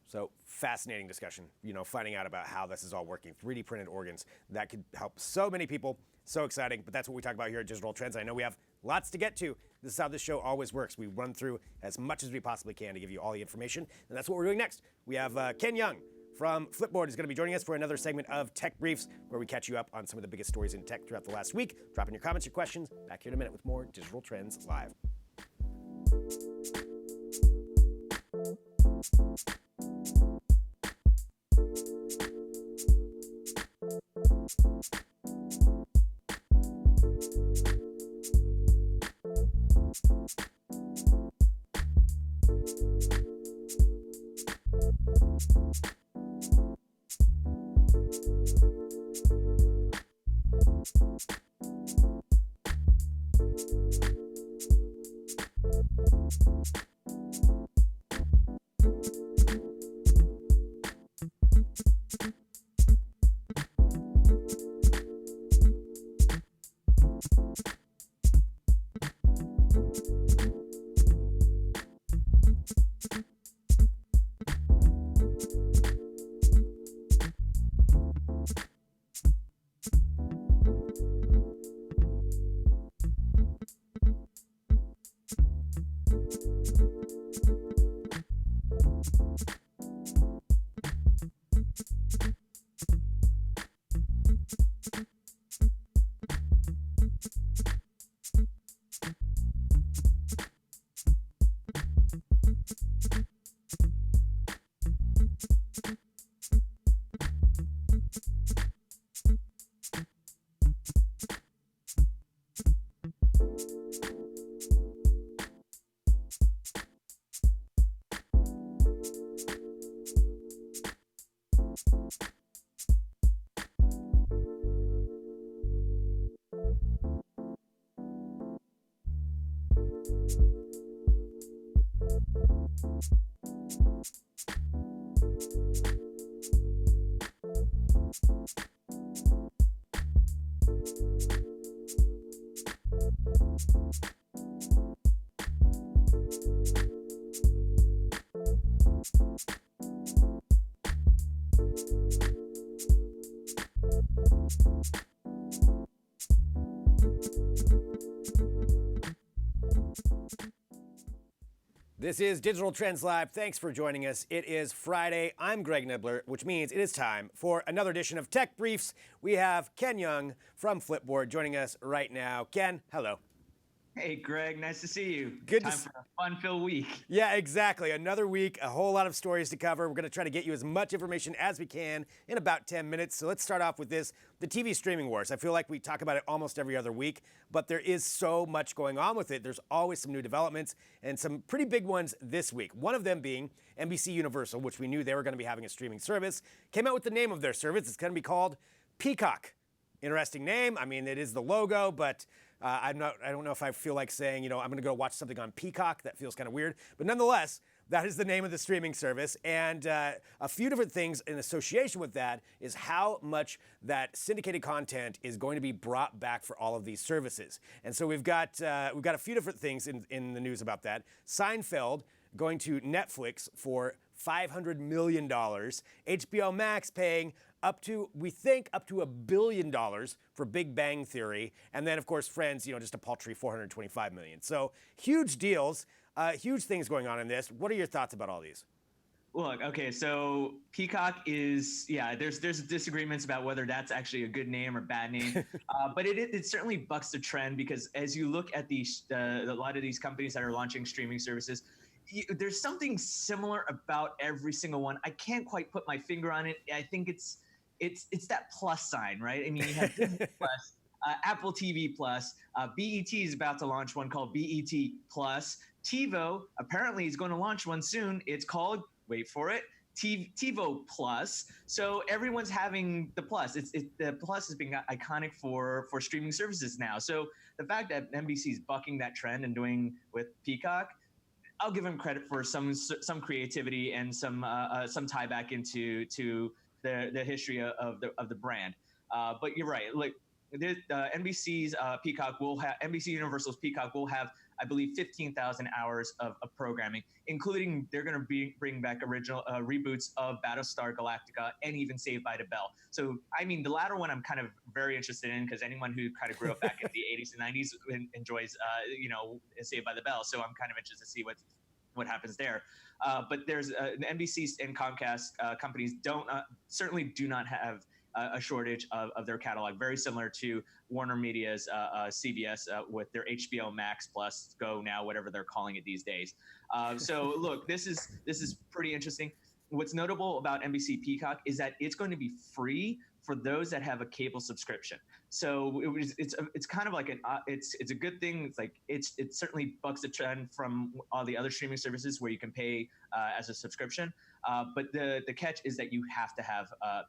So fascinating discussion, finding out about how this is all working. 3D printed organs, that could help so many people. So exciting. But that's what we talk about here at Digital Trends. I know we have lots to get to. This is how this show always works. We run through as much as we possibly can to give you all the information. And that's what we're doing next. We have Ken Young from Flipboard is going to be joining us for another segment of Tech Briefs, where we catch you up on some of the biggest stories in tech throughout the last week. Drop in your comments, your questions. Back here in a minute with more Digital Trends Live. This is Digital Trends Live. Thanks for joining us. It is Friday. I'm Greg Nibbler, which means it is time for another edition of Tech Briefs. We have Ken Young from Flipboard joining us right now. Ken, hello. Hey, Greg, nice to see you. Good Time to for a fun-filled week. Yeah, exactly. Another week, a whole lot of stories to cover. We're going to try to get you as much information as we can in about 10 minutes. So let's start off with this, the TV streaming wars. I feel like we talk about it almost every other week, but there is so much going on with it. There's always some new developments and some pretty big ones this week. One of them being NBC Universal, which we knew they were going to be having a streaming service, came out with the name of their service. It's going to be called Peacock. Interesting name. I mean, it is the logo, but I don't know if I feel like saying, I'm going to go watch something on Peacock. That feels kind of weird. But nonetheless, that is the name of the streaming service. And a few different things in association with that is how much that syndicated content is going to be brought back for all of these services. And so we've got a few different things in the news about that. Seinfeld going to Netflix for $500 million. HBO Max paying up to $1 billion for Big Bang Theory. And then, of course, Friends, just a paltry $425 million. So huge deals, huge things going on in this. What are your thoughts about all these? Look, okay, so Peacock is, there's disagreements about whether that's actually a good name or bad name, but it certainly bucks the trend because as you look at a lot of these companies that are launching streaming services, there's something similar about every single one. I can't quite put my finger on it. I think it's that plus sign, right? I mean, you have Disney Plus, Apple TV Plus, BET is about to launch one called BET Plus. TiVo apparently is going to launch one soon. It's called, wait for it, TiVo Plus. So everyone's having the plus. The plus is being iconic for streaming services now. So the fact that NBC is bucking that trend and doing with Peacock, I'll give them credit for some creativity and some tie back into the history of the brand. But you're right. Like NBC's Peacock will have NBC Universal's Peacock will have, I believe, 15,000 hours of programming, including they're going to bring back original reboots of Battlestar Galactica and even Saved by the Bell. So, I mean, the latter one I'm kind of very interested in because anyone who kind of grew up back in the 80s and 90s enjoys, Saved by the Bell. So I'm kind of interested to see what happens there. But there's NBC and Comcast companies certainly do not have a shortage of their catalog, very similar to Warner Media's CBS with their HBO Max Plus Go now, whatever they're calling it these days. So look, this is pretty interesting. What's notable about NBC Peacock is that it's going to be free for those that have a cable subscription. So it's kind of like it's a good thing. It's like it certainly bucks the trend from all the other streaming services where you can pay as a subscription. But the catch is that you have to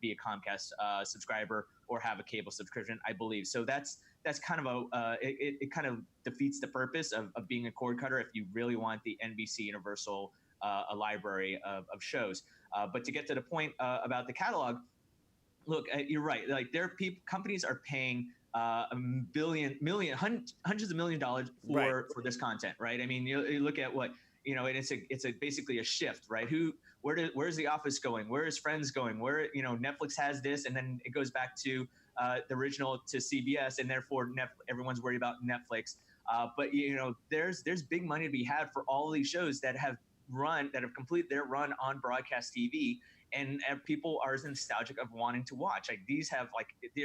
be a Comcast subscriber or have a cable subscription, I believe. So that's kind of it kind of defeats the purpose of being a cord cutter if you really want the NBC Universal a library of shows. But to get to the point about the catalog, look, you're right. Like companies are paying hundreds of $1 million for this content, right? I mean, you look at what and it's basically a shift, right? Where's The Office going? Where is Friends going? Where Netflix has this, and then it goes back to the original to CBS, and therefore everyone's worried about Netflix. But there's big money to be had for all of these shows that have completed their run on broadcast TV. And people are nostalgic of wanting to watch. Like these have they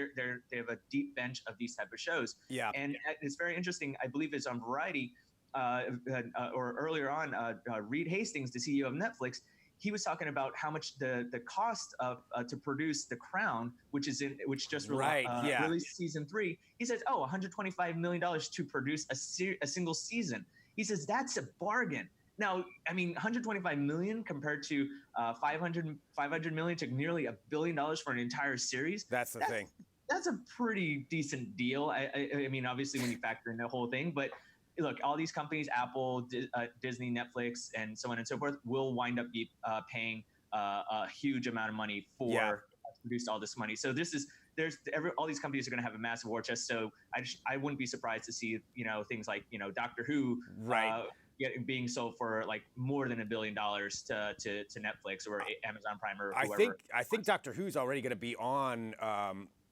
have a deep bench of these type of shows. Yeah. And it's very interesting. I believe it's on Variety or earlier on. Reed Hastings, the CEO of Netflix, he was talking about how much the cost of to produce The Crown, which just released season 3. He says, $125 million to produce a single season. He says that's a bargain. Now, I mean, 125 million compared to 500 million to nearly $1 billion for an entire series. That's the thing. That's a pretty decent deal. I mean, obviously when you factor in the whole thing, but look, all these companies, Apple, Disney, Netflix, and so on and so forth, will wind up paying a huge amount of money for to produce all this money. So all these companies are going to have a massive war chest. So I wouldn't be surprised to see, things like, Doctor Who, being sold for like more than $1 billion to Netflix or Amazon Prime or whoever. I think Doctor Who's already going to be on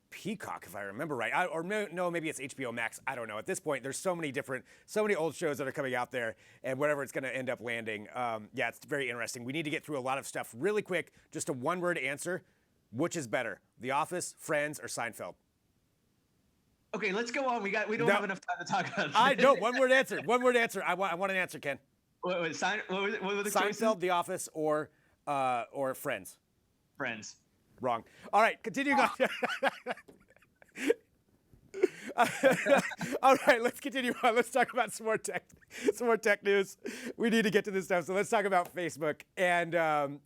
Peacock, if I remember right. No, maybe it's HBO Max. I don't know. At this point, there's so many old shows that are coming out there, and whatever it's going to end up landing. It's very interesting. We need to get through a lot of stuff really quick. Just a one-word answer. Which is better, The Office, Friends, or Seinfeld? Okay, let's go on. We don't have enough time to talk about this. I know. One-word answer. One-word answer. I want an answer, Ken. What were the Seinfeld, choices? The Office, or Friends? Friends. Wrong. All right, continuing on. All right, let's continue on. Let's talk about some more tech news. We need to get to this stuff. So let's talk about Facebook and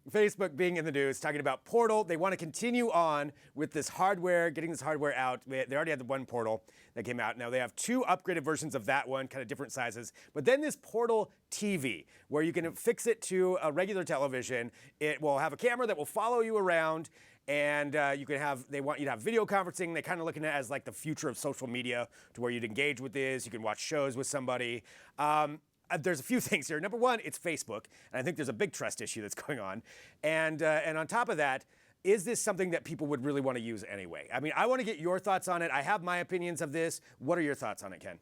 Facebook being in the news, talking about Portal. They want to continue on with this hardware, getting this hardware out. They already had the one Portal that came out. Now they have 2 upgraded versions of that one, kind of different sizes. But then this Portal TV, where you can fix it to a regular television. It will have a camera that will follow you around. And they want you to have video conferencing. They're kind of looking at it as like the future of social media, to where you'd engage with this. You can watch shows with somebody. There's a few things here. Number one, it's Facebook. And I think there's a big trust issue that's going on. And on top of that, is this something that people would really want to use anyway? I mean, I want to get your thoughts on it. I have my opinions of this. What are your thoughts on it, Ken?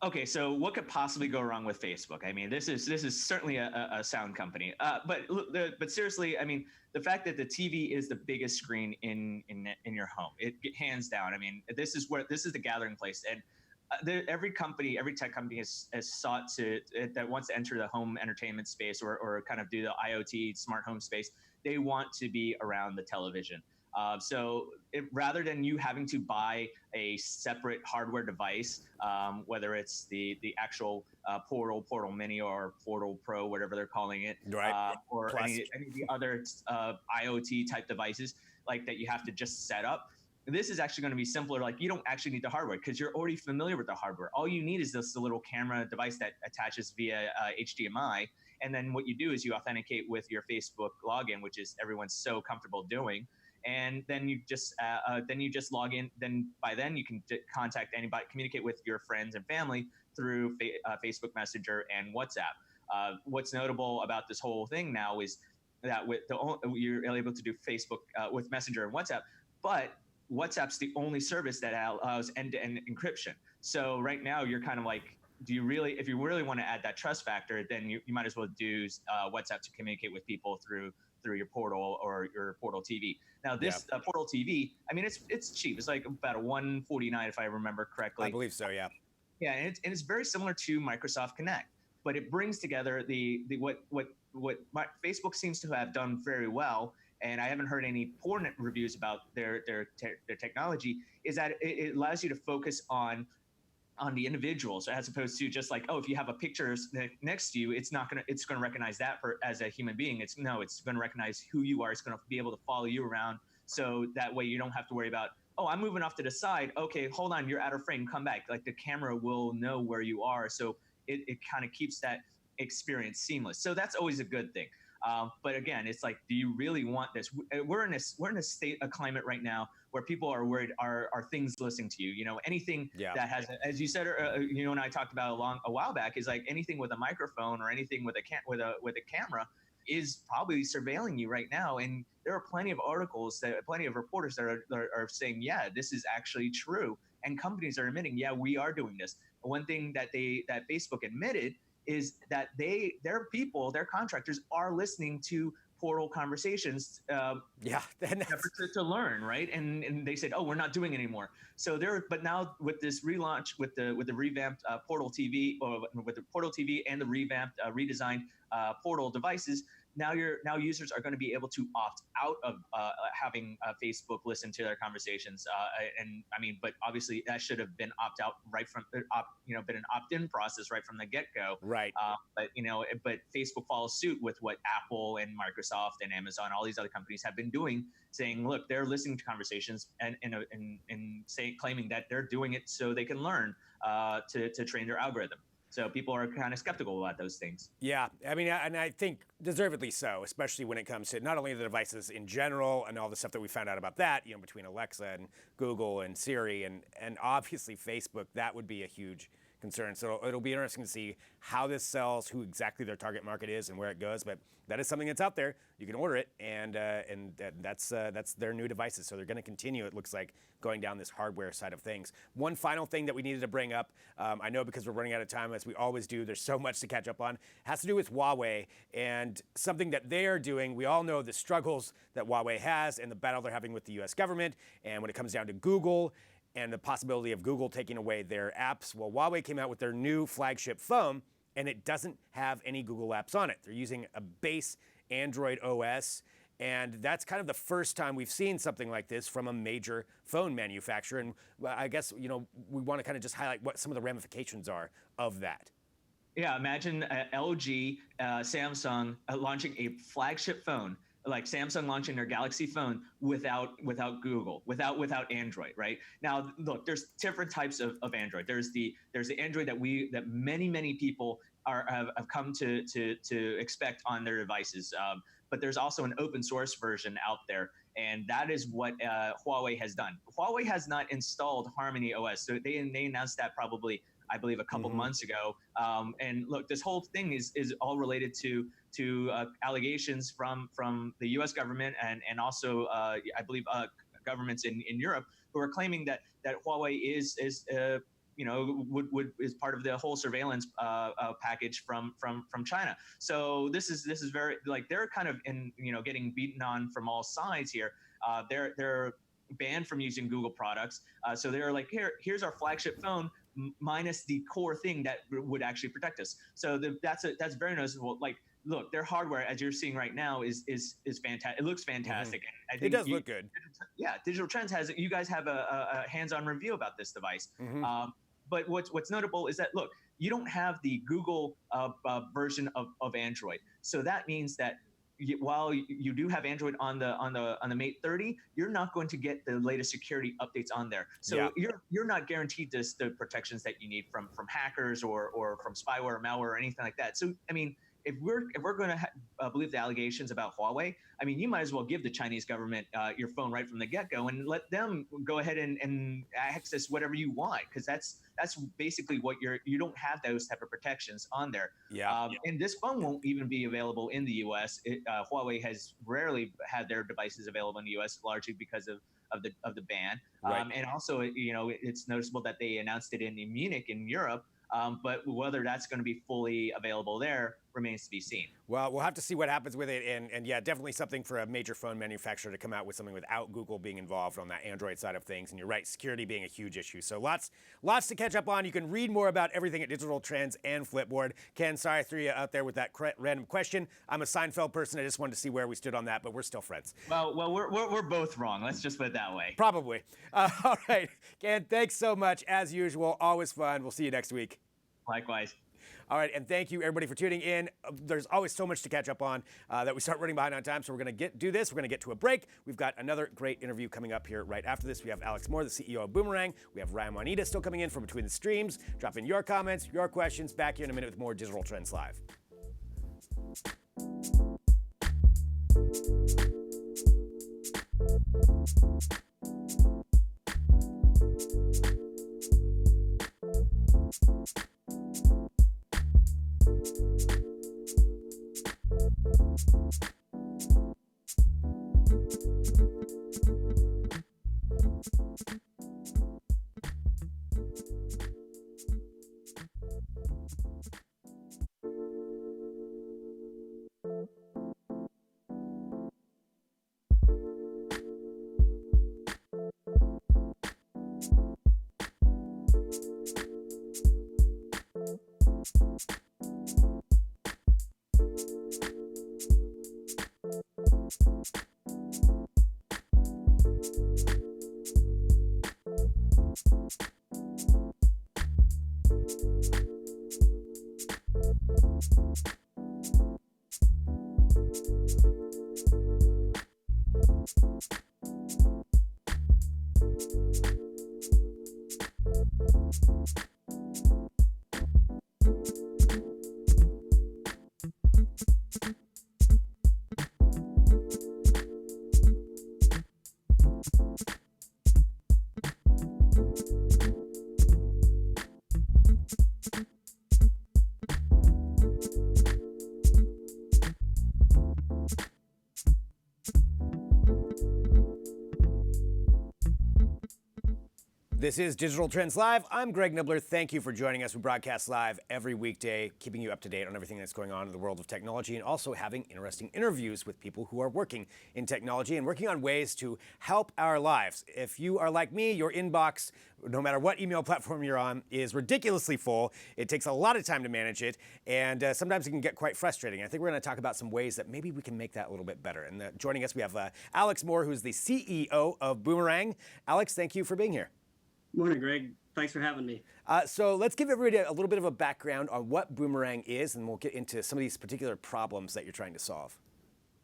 Okay, so what could possibly go wrong with Facebook? I mean, this is certainly a sound company. But seriously, I mean, the fact that the TV is the biggest screen in your home, hands down. I mean, this is the gathering place, and every tech company has sought that wants to enter the home entertainment space or kind of do the IoT smart home space. They want to be around the television. Rather than you having to buy a separate hardware device, whether it's the actual Portal Mini or Portal Pro, whatever they're calling it, right. Or any of the other IoT type devices like that you have to just set up. This is actually going to be simpler. Like, you don't actually need the hardware because you're already familiar with the hardware. All you need is this little camera device that attaches via HDMI. And then what you do is you authenticate with your Facebook login, which is everyone's so comfortable doing. And then you just log in. Then by then you can contact anybody, communicate with your friends and family through Facebook Messenger and WhatsApp. What's notable about this whole thing now is that you're able to do Facebook with Messenger and WhatsApp, but WhatsApp's the only service that allows end-to-end encryption. So right now you're kind of like, if you really want to add that trust factor, then you might as well do WhatsApp to communicate with people through your Portal or your Portal TV. Now this Portal TV, I mean, it's cheap. It's like about $149 if I remember correctly. I believe so, yeah. Yeah, and it's very similar to Microsoft Connect, but it brings together what Facebook seems to have done very well, and I haven't heard any poor reviews about their technology, is that it allows you to focus on the individuals, as opposed to just like, if you have a picture next to you, it's going to recognize that as a human being. It's going to recognize who you are. It's going to be able to follow you around. So that way you don't have to worry about, I'm moving off to the side. Okay, hold on, you're out of frame, come back. Like, the camera will know where you are. So it kind of keeps that experience seamless. So that's always a good thing. But again, it's like, do you really want this? We're in a climate right now where people are worried, are things listening to you? Anything that has, as you said, and I talked about a while back, is like anything with a microphone or anything with a camera is probably surveilling you right now. And there are plenty of articles, plenty of reporters that are saying, yeah, this is actually true. And companies are admitting, yeah, we are doing this. One thing that Facebook admitted is that their their contractors are listening to Portal conversations to learn, right? And they said, we're not doing it anymore. So but now with this relaunch, with the revamped Portal TV, or with the Portal TV and the revamped, redesigned Portal devices, now users are going to be able to opt out of having Facebook listen to their conversations. And I mean, but obviously that should have been opt out right from been an opt-in process right from the get-go. Right. But Facebook follows suit with what Apple and Microsoft and Amazon, all these other companies have been doing, saying, look, they're listening to conversations and claiming that they're doing it so they can learn to train their algorithm. So people are kind of skeptical about those things. Yeah, I mean, and I think deservedly so, especially when it comes to not only the devices in general and all the stuff that we found out about that, between Alexa and Google and Siri and obviously Facebook, that would be a huge concern. So it'll be interesting to see how this sells, who exactly their target market is, and where it goes. But that is something that's out there. You can order it, and that's their new devices. So they're going to continue, it looks like, going down this hardware side of things. One final thing that we needed to bring up, I know because we're running out of time, as we always do, there's so much to catch up on, has to do with Huawei and something that they are doing. We all know the struggles that Huawei has and the battle they're having with the US government, and when it comes down to Google and the possibility of Google taking away their apps. Well, Huawei came out with their new flagship phone, and it doesn't have any Google apps on it. They're using a base Android OS, and that's kind of the first time we've seen something like this from a major phone manufacturer. And I guess, we want to kind of just highlight what some of the ramifications are of that. Yeah, imagine LG, Samsung launching a flagship phone, like Samsung launching their Galaxy phone without Google, without Android, right? Now, look, there's different types of Android. There's the Android that many people have come to expect on their devices. But there's also an open source version out there, and that is what Huawei has done. Huawei has not installed Harmony OS, so they announced that probably, I believe, a couple months ago. And look, this whole thing is all related to allegations from the U.S. government and also I believe governments in Europe who are claiming that Huawei is part of the whole surveillance package from China. So this is very, like, they're kind of getting beaten on from all sides here. They're banned from using Google products. So they're like, here's our flagship phone minus the core thing that would actually protect us. So that's very noticeable. Like, look, their hardware, as you're seeing right now, is fantastic. It looks fantastic. I think it does look good. Yeah, Digital Trends you guys have a hands-on review about this device. But what's notable is that, look, you don't have the Google version of Android. So that means that while you do have Android on the Mate 30, you're not going to get the latest security updates on there. So you're not guaranteed the protections that you need from hackers or from spyware or malware or anything like that. So I mean, if we're going to believe the allegations about Huawei, I mean, you might as well give the Chinese government your phone right from the get-go and let them go ahead and access whatever you want, because that's basically what you don't have those type of protections on there. And this phone won't even be available in the U.S. Huawei has rarely had their devices available in the U.S. largely because of the ban. And also, it's noticeable that they announced it in Munich in Europe. But whether that's going to be fully available there remains to be seen. Well, we'll have to see what happens with it. And yeah, definitely something for a major phone manufacturer to come out with something without Google being involved on that Android side of things. And you're right, security being a huge issue. So lots to catch up on. You can read more about everything at Digital Trends and Flipboard. Ken, sorry I threw you out there with that random question. I'm a Seinfeld person. I just wanted to see where we stood on that, but we're still friends. Well, we're both wrong. Let's just put it that way. Probably. All right, Ken, thanks so much. As usual, always fun. We'll see you next week. Likewise. All right, and thank you everybody for tuning in. There's always so much to catch up on that we start running behind on time, so we're going to do this. We're going to get to a break. We've got another great interview coming up here right after this. We have Alex Moore, the CEO of Boomerang. We have Ryan Juanita still coming in from between the streams. Drop in your comments, your questions. Back here in a minute with more Digital Trends Live. This is Digital Trends Live. I'm Greg Nibbler. Thank you for joining us. We broadcast live every weekday, keeping you up to date on everything that's going on in the world of technology and also having interesting interviews with people who are working in technology and working on ways to help our lives. If you are like me, your inbox, no matter what email platform you're on, is ridiculously full. It takes a lot of time to manage it, and sometimes it can get quite frustrating. I think we're going to talk about some ways that maybe we can make that a little bit better. And joining us, we have Alex Moore, who's the CEO of Boomerang. Alex, thank you for being here. Morning, Greg. Thanks for having me. So let's give everybody a little bit of a background on what Boomerang is, and we'll get into some of these particular problems that you're trying to solve.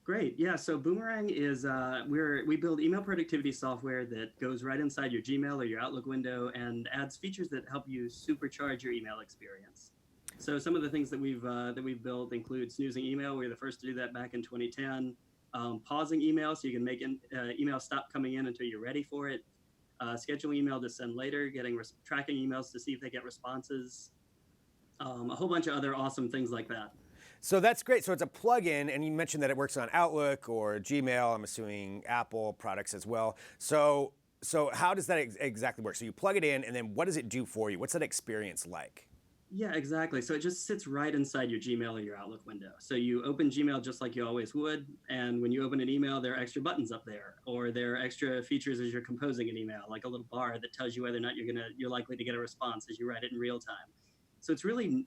Great. Yeah. So Boomerang is we build email productivity software that goes right inside your Gmail or your Outlook window and adds features that help you supercharge your email experience. So some of the things that we've built include snoozing email. We were the first to do that back in 2010. Pausing email so you can make email stop coming in until you're ready for it. Scheduling email to send later, tracking emails to see if they get responses, a whole bunch of other awesome things like that. So that's great. So it's a plugin, and you mentioned that it works on Outlook or Gmail. I'm assuming Apple products as well. So how does that exactly work? So you plug it in, and then what does it do for you? What's that experience like? Yeah, exactly. So it just sits right inside your Gmail or your Outlook window. So you open Gmail just like you always would. And when you open an email, there are extra buttons up there, or there are extra features as you're composing an email, like a little bar that tells you whether or not you're likely to get a response as you write it in real time. So it's really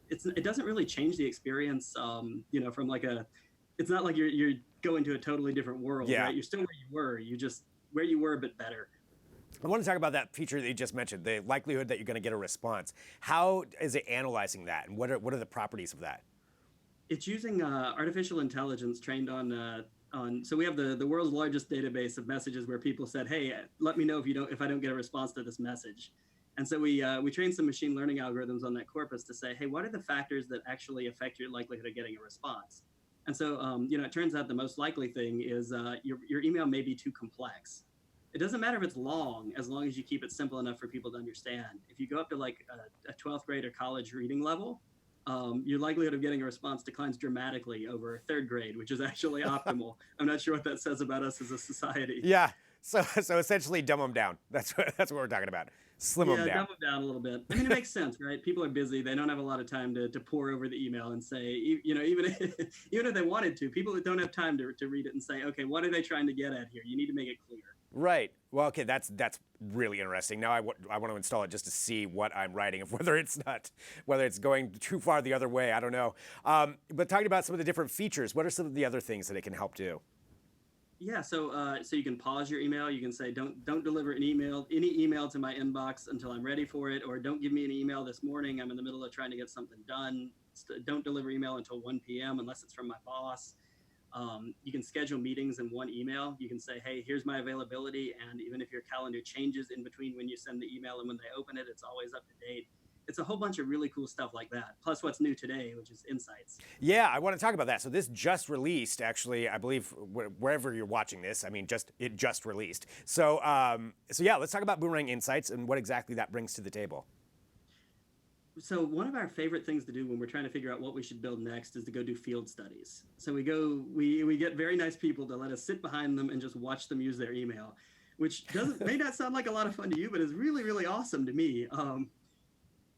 it doesn't really change the experience, from it's not like you're going to a totally different world, right? You're still where you were, where you were, but better. I want to talk about that feature that you just mentioned, the likelihood that you're going to get a response. How is it analyzing that, and what are the properties of that? It's using artificial intelligence trained on. So we have the world's largest database of messages where people said, "Hey, let me know if I don't get a response to this message." And so we trained some machine learning algorithms on that corpus to say, "Hey, what are the factors that actually affect your likelihood of getting a response?" And so it turns out the most likely thing is your email may be too complex. It doesn't matter if it's long, as long as you keep it simple enough for people to understand. If you go up to like a 12th grade or college reading level, your likelihood of getting a response declines dramatically over third grade, which is actually optimal. I'm not sure what that says about us as a society. Yeah. So essentially dumb them down. That's what we're talking about. Slim them down. Yeah, dumb them down a little bit. I mean, it makes sense, right? People are busy. They don't have a lot of time to pour over the email and say, even if they wanted to, people that don't have time to read it and say, okay, what are they trying to get at here? You need to make it clear. Right. Well, okay, that's really interesting. Now I want to install it just to see what I'm writing, whether it's going too far the other way. I don't know. But talking about some of the different features, what are some of the other things that it can help do? Yeah, so you can pause your email. You can say, don't deliver any email to my inbox until I'm ready for it, or don't give me an email this morning. I'm in the middle of trying to get something done. Don't deliver email until 1 p.m. unless it's from my boss. You can schedule meetings in one email. You can say, hey, here's my availability. And even if your calendar changes in between when you send the email and when they open it, it's always up to date. It's a whole bunch of really cool stuff like that. Plus what's new today, which is Insights. Yeah, I want to talk about that. So this just released, actually, I believe, wherever you're watching this. I mean, it just released. So yeah, let's talk about Boomerang Insights and what exactly that brings to the table. So one of our favorite things to do when we're trying to figure out what we should build next is to go do field studies. So we get very nice people to let us sit behind them and just watch them use their email, which may not sound like a lot of fun to you, but is really, really awesome to me.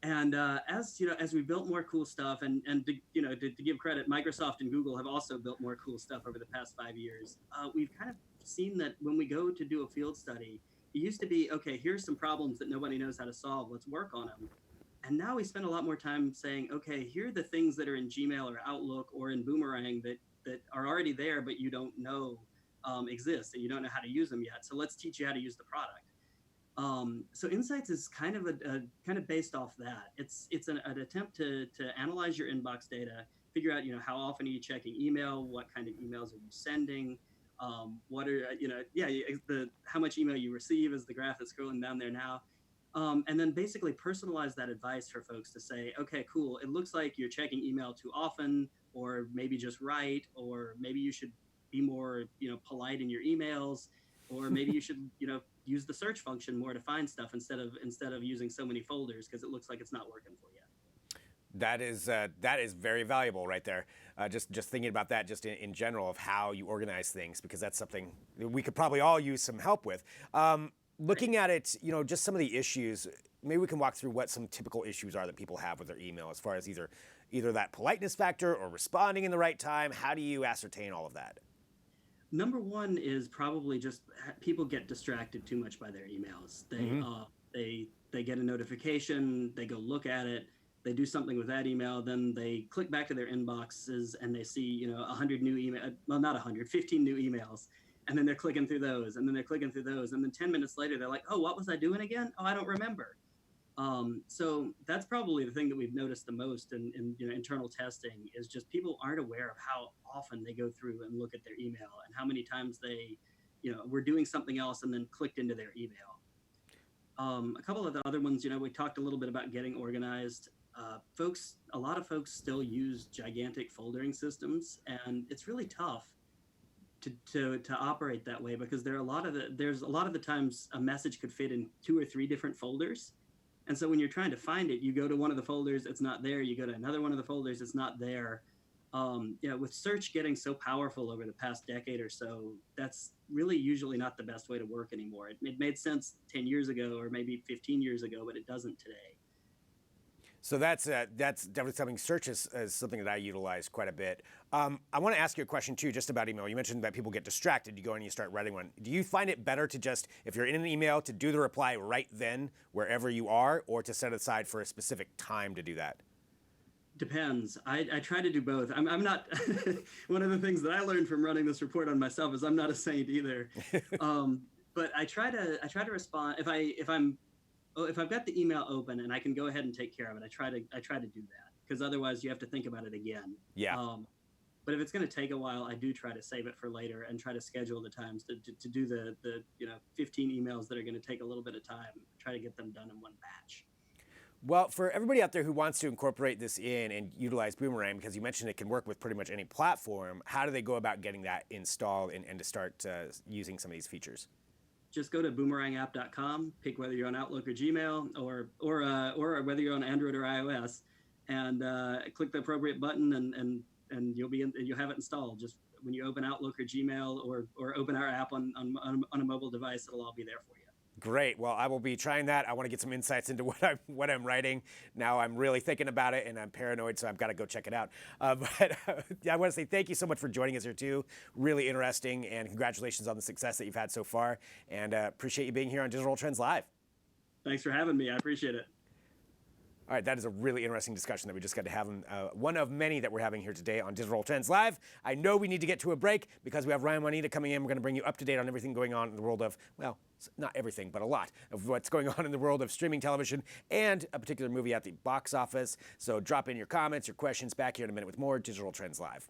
As we built more cool stuff, and to give credit, Microsoft and Google have also built more cool stuff over the past 5 years. We've kind of seen that when we go to do a field study, it used to be, okay, here's some problems that nobody knows how to solve. Let's work on them. And now we spend a lot more time saying, okay, here are the things that are in Gmail or Outlook or in Boomerang that are already there, but you don't know exist, and you don't know how to use them yet. So let's teach you how to use the product. So Insights is kind of based off that. It's an attempt to analyze your inbox data, figure out how often are you checking email, what kind of emails are you sending, what are how much email you receive is the graph that's scrolling down there now. And then basically personalize that advice for folks to say, okay, cool, it looks like you're checking email too often, or maybe just right, or maybe you should be more, polite in your emails, or maybe you should, use the search function more to find stuff instead of using so many folders because it looks like it's not working for you. That is very valuable right there. Just thinking about that just in general of how you organize things, because that's something we could probably all use some help with. looking at it, just some of the issues, maybe we can walk through what some typical issues are that people have with their email as far as either that politeness factor or responding in the right time. How do you ascertain all of that? Number one is probably just people get distracted too much by their emails. They get a notification, they go look at it, they do something with that email, then they click back to their inboxes and they see 100 new email, well, not 100, 15 new emails, and then they're clicking through those, and then they're clicking through those, and then 10 minutes later they're like, oh, what was I doing again? Oh, I don't remember. So that's probably the thing that we've noticed the most in internal testing is just people aren't aware of how often they go through and look at their email and how many times they, were doing something else and then clicked into their email. A couple of the other ones, we talked a little bit about getting organized. A lot of folks still use gigantic foldering systems, and it's really tough to operate that way because there's a lot of the times a message could fit in 2 or 3 different folders. And so when you're trying to find it, you go to one of the folders, it's not there. You go to another one of the folders, it's not there. With search getting so powerful over the past decade or so, that's really usually not the best way to work anymore. It made sense 10 years ago or maybe 15 years ago, but it doesn't today. So that's definitely something. Search is something that I utilize quite a bit. I want to ask you a question too, just about email. You mentioned that people get distracted. You go and you start writing one. Do you find it better to just, if you're in an email, to do the reply right then, wherever you are, or to set aside for a specific time to do that? Depends. I try to do both. I'm not. One of the things that I learned from running this report on myself is I'm not a saint either. But I try to respond if I've got the email open and I can go ahead and take care of it. I try to do that because otherwise you have to think about it again. Yeah. But if it's going to take a while, I do try to save it for later and try to schedule the times to do the 15 emails that are going to take a little bit of time. Try to get them done in one batch. Well, for everybody out there who wants to incorporate this in and utilize Boomerang, because you mentioned it can work with pretty much any platform, how do they go about getting that installed and to start using some of these features? Just go to boomerangapp.com, pick whether you're on Outlook or Gmail or whether you're on Android or iOS, and click the appropriate button and you'll have it installed. Just when you open Outlook or Gmail or open our app on a mobile device, it'll all be there for you. Great. Well, I will be trying that. I want to get some insights into what I'm writing. Now I'm really thinking about it, and I'm paranoid, so I've got to go check it out. But I want to say thank you so much for joining us here, too. Really interesting, and congratulations on the success that you've had so far. And appreciate you being here on Digital Trends Live. Thanks for having me. I appreciate it. All right, that is a really interesting discussion that we just got to have. One of many that we're having here today on Digital Trends Live. I know we need to get to a break because we have Ryan Juanita coming in. We're going to bring you up to date on everything going on in the world of, well, not everything, but a lot of what's going on in the world of streaming television and a particular movie at the box office. So drop in your comments, your questions back here in a minute with more Digital Trends Live.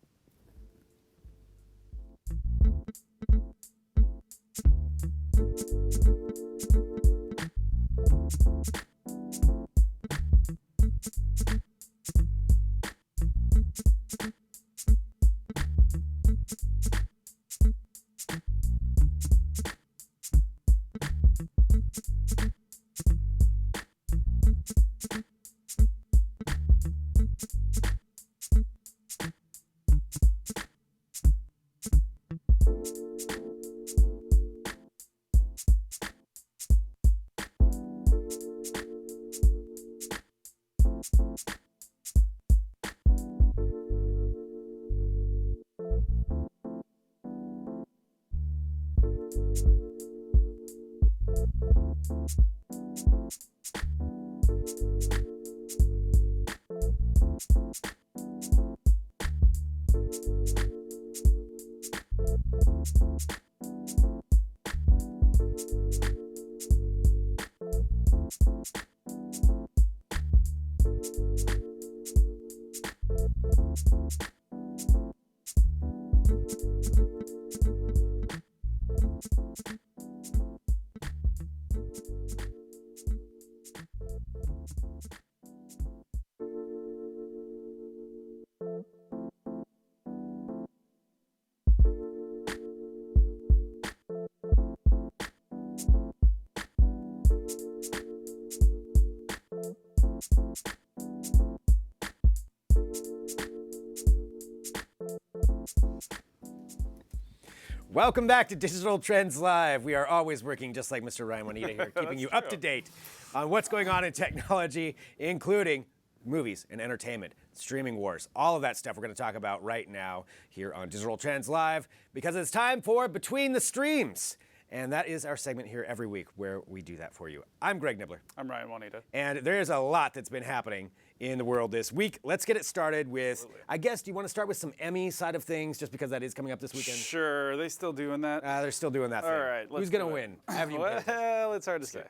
Welcome back to Digital Trends Live. We are always working just like Mr. Ryan Juanita here, keeping you up to date on what's going on in technology, including movies and entertainment, streaming wars, all of that stuff we're going to talk about right now here on Digital Trends Live, because it's time for Between the Streams. And that is our segment here every week where we do that for you. I'm Greg Nibbler. I'm Ryan Juanita. And there's a lot that's been happening in the world this week. Let's get it started with, I guess, do you want to start with some Emmy side of things, just because that is coming up this weekend? Sure. Are they still doing that? They're still doing that thing. All right. Who's going to win? Have you Well, it's hard to say.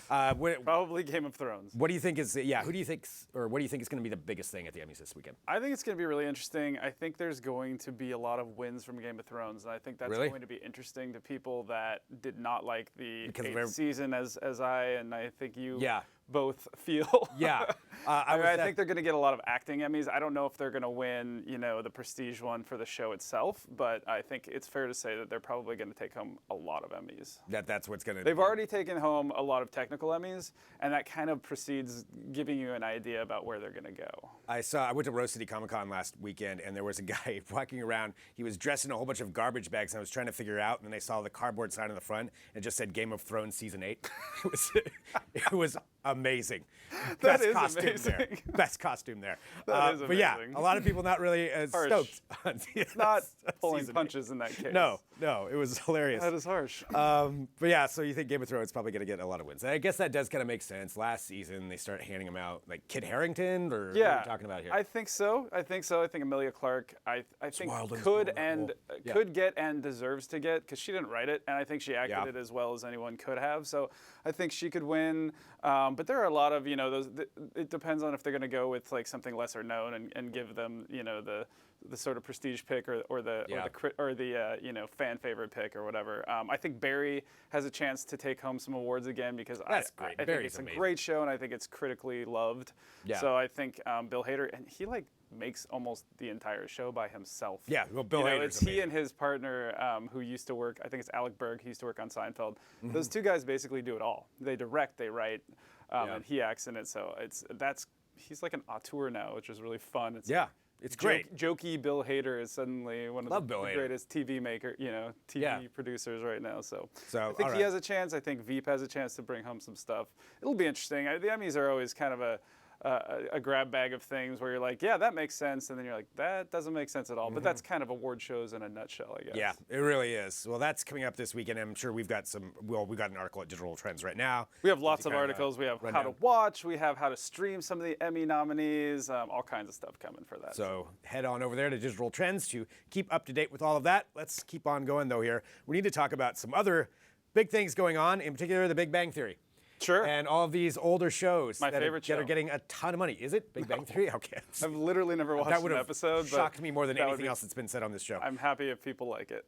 Probably Game of Thrones. What do you think is, who do you think, or what do you think is going to be the biggest thing at the Emmys this weekend? I think it's going to be really interesting. I think there's going to be a lot of wins from Game of Thrones, and I think that's going to be interesting to people that did not like the eighth season as I think you both feel. I think they're going to get a lot of acting Emmys. I don't know if they're going to win, the prestige one for the show itself, but I think it's fair to say that they're probably going to take home a lot of Emmys. That's what's going to. They've already taken home a lot of technical Emmys, and that kind of precedes giving you an idea about where they're going to go. I went to Rose City Comic Con last weekend, and there was a guy walking around. He was dressed in a whole bunch of garbage bags, and I was trying to figure out, and then I saw the cardboard sign on the front, and it just said Game of Thrones Season 8. It was amazing. That Best is costume amazing. there. Best costume there. That is amazing. But yeah, a lot of people not really stoked on It's not pulling Season punches 8. in that case. No, it was hilarious. That is harsh. But yeah, so you think Game of Thrones is probably going to get a lot of wins. And I guess that does kind of make sense. Last season, they start handing them out, like Kit Harington, or what are we talking about here? I think so. I think Emilia Clarke, I think could get and deserves to get, because she didn't write it, and I think she acted it as well as anyone could have. So I think she could win. But there are a lot of, those. It depends on if they're going to go with like something lesser known and give them, the sort of prestige pick or the fan favorite pick or whatever. I think Barry has a chance to take home some awards again, because I think it's a great show, and I think it's critically loved. Yeah. So I think Bill Hader, and he makes almost the entire show by himself. Yeah, well, Bill Hader's it's he and his partner who used to work, I think it's Alec Berg, he used to work on Seinfeld. Mm-hmm. Those two guys basically do it all. They direct, they write, and he acts in it. So he's like an auteur now, which is really fun. It's great. Jokey Bill Hader is suddenly one of the greatest TV TV producers right now. So I think he has a chance. I think Veep has a chance to bring home some stuff. It'll be interesting. The Emmys are always kind of a grab bag of things where you're like, yeah, that makes sense, and then you're like, that doesn't make sense at all. Mm-hmm. But that's kind of award shows in a nutshell, I guess. Yeah, it really is. Well, that's coming up this weekend. I'm sure we've got an article at Digital Trends right now. We have lots of articles. We have how to watch. We have how to stream some of the Emmy nominees. All kinds of stuff coming for that. So head on over there to Digital Trends to keep up to date with all of that. Let's keep on going though here. We need to talk about some other big things going on, in particular the Big Bang Theory. Sure. And all of these older shows that are getting a ton of money. Is it Big Bang Theory? Okay. I've literally never watched an episode. That shocked me more than anything else that's been said on this show. I'm happy if people like it.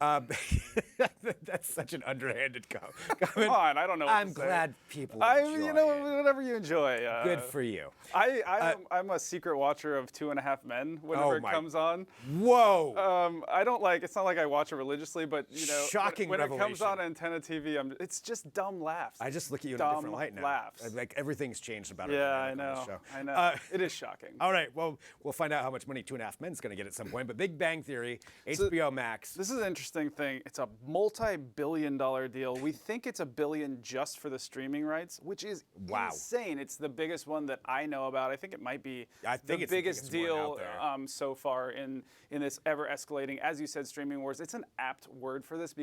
That's such an underhanded comment. Come on, I don't know what I'm to say. glad people enjoy it. Whatever you enjoy. Good for you. I'm a secret watcher of 2.5 Men whenever it comes on. Whoa. I don't it's not like I watch it religiously, but Shocking when it revelation. comes on Antenna TV, it's just dumb laughs. I just look at you in a different light now. Laughs. Like everything's changed about it. Yeah, I know. I know. It is shocking. All right, well, we'll find out how much money 2.5 Men's going to get at some point. But Big Bang Theory, HBO Max. This is an interesting thing. It's a multi-billion-dollar deal. We think it's $1 billion just for the streaming rights, which is insane. It's the biggest one that I know about. I think it might be the biggest deal so far in this ever-escalating, as you said, streaming wars. It's an apt word for this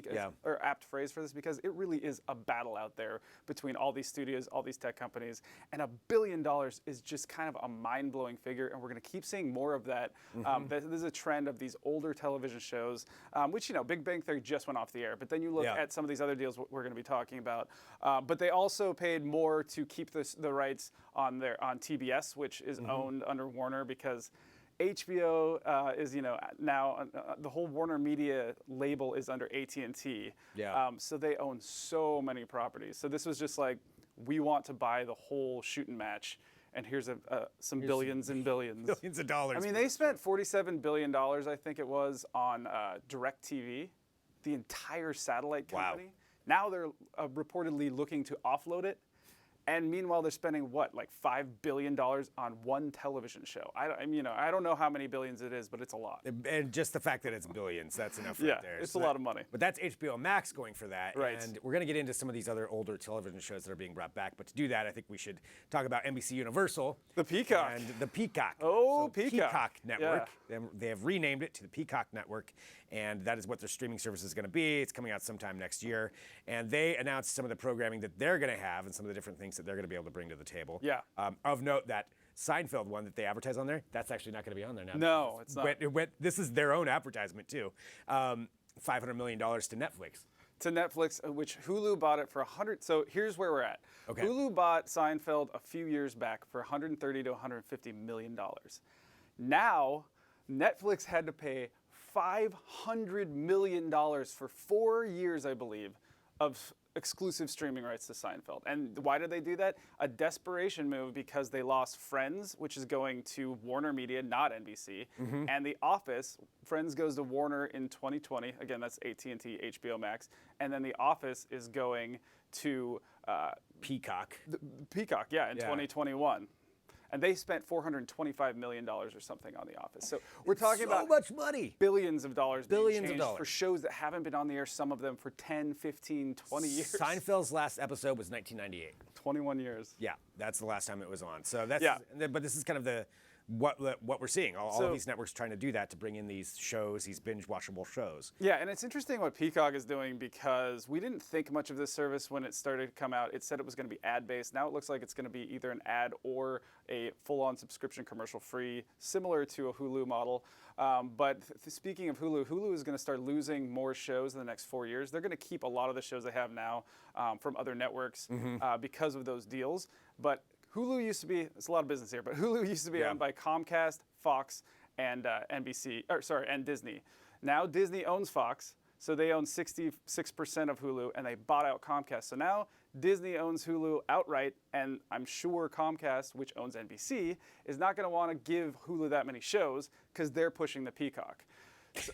or apt phrase for this, because it really is a battle out there between all these studios, all these tech companies, and $1 billion is just kind of a mind-blowing figure, and we're going to keep seeing more of that. Mm-hmm. There's a trend of these older television shows, which Big Bang Theory just went off the air, but then you look at some of these other deals we're going to be talking about. But they also paid more to keep the rights on TBS, which is owned under Warner, because HBO is, now the whole Warner Media label is under AT&T. Yeah. So they own so many properties. So this was just like, we want to buy the whole shooting match, and here's some billions and billions. Billions of dollars. I mean, they spent $47 billion, I think it was, on DirecTV, the entire satellite company. Wow. Now they're reportedly looking to offload it. And meanwhile, they're spending what, like $5 billion on one television show. I don't know how many billions it is, but it's a lot. And just the fact that it's billions, that's enough right there. It's a lot of money. But that's HBO Max going for that. Right. And we're going to get into some of these other older television shows that are being brought back. But to do that, I think we should talk about NBC Universal. The Peacock. And the Peacock. Oh, so Peacock. Network. Yeah. They have renamed it to the Peacock Network. And that is what their streaming service is going to be. It's coming out sometime next year. And they announced some of the programming that they're going to have and some of the different things that they're going to be able to bring to the table. Yeah. Of note, that Seinfeld one that they advertise on there, that's actually not going to be on there now. No, it's not. This is their own advertisement, too. $500 million to Netflix. To Netflix, which Hulu bought it for $100. So here's where we're at. Okay. Hulu bought Seinfeld a few years back for $130 to $150 million. Now, Netflix had to pay $500 million for 4 years, I believe, of exclusive streaming rights to Seinfeld. And why did they do that? A desperation move because they lost Friends, which is going to Warner Media, not NBC, and The Office. Friends goes to Warner in 2020. Again, that's AT&T, HBO Max. And then The Office is going to Peacock. Peacock, in 2021. And they spent $425 million or something on The Office. So we're talking about so much money. Billions of dollars Billions being of changed dollars. for shows that haven't been on the air, some of them for 10, 15, 20 years. Seinfeld's last episode was 1998. 21 years. Yeah, that's the last time it was on. So that's Yeah. But this is kind of what we're seeing. All So- of these networks trying to do that to bring in these shows, these binge-watchable shows. Yeah, and it's interesting what Peacock is doing because we didn't think much of this service when it started to come out. It said it was going to be ad-based. Now it looks like it's going to be either an ad or a full-on subscription commercial-free, similar to a Hulu model. But speaking of Hulu, Hulu is going to start losing more shows in the next 4 years. They're going to keep a lot of the shows they have now from other networks because of those deals. But Hulu used to be, it's a lot of business here, but Hulu used to be owned by Comcast, Fox, and and Disney. Now Disney owns Fox, so they own 66% of Hulu, and they bought out Comcast. So now Disney owns Hulu outright, and I'm sure Comcast, which owns NBC, is not going to want to give Hulu that many shows because they're pushing the Peacock. So,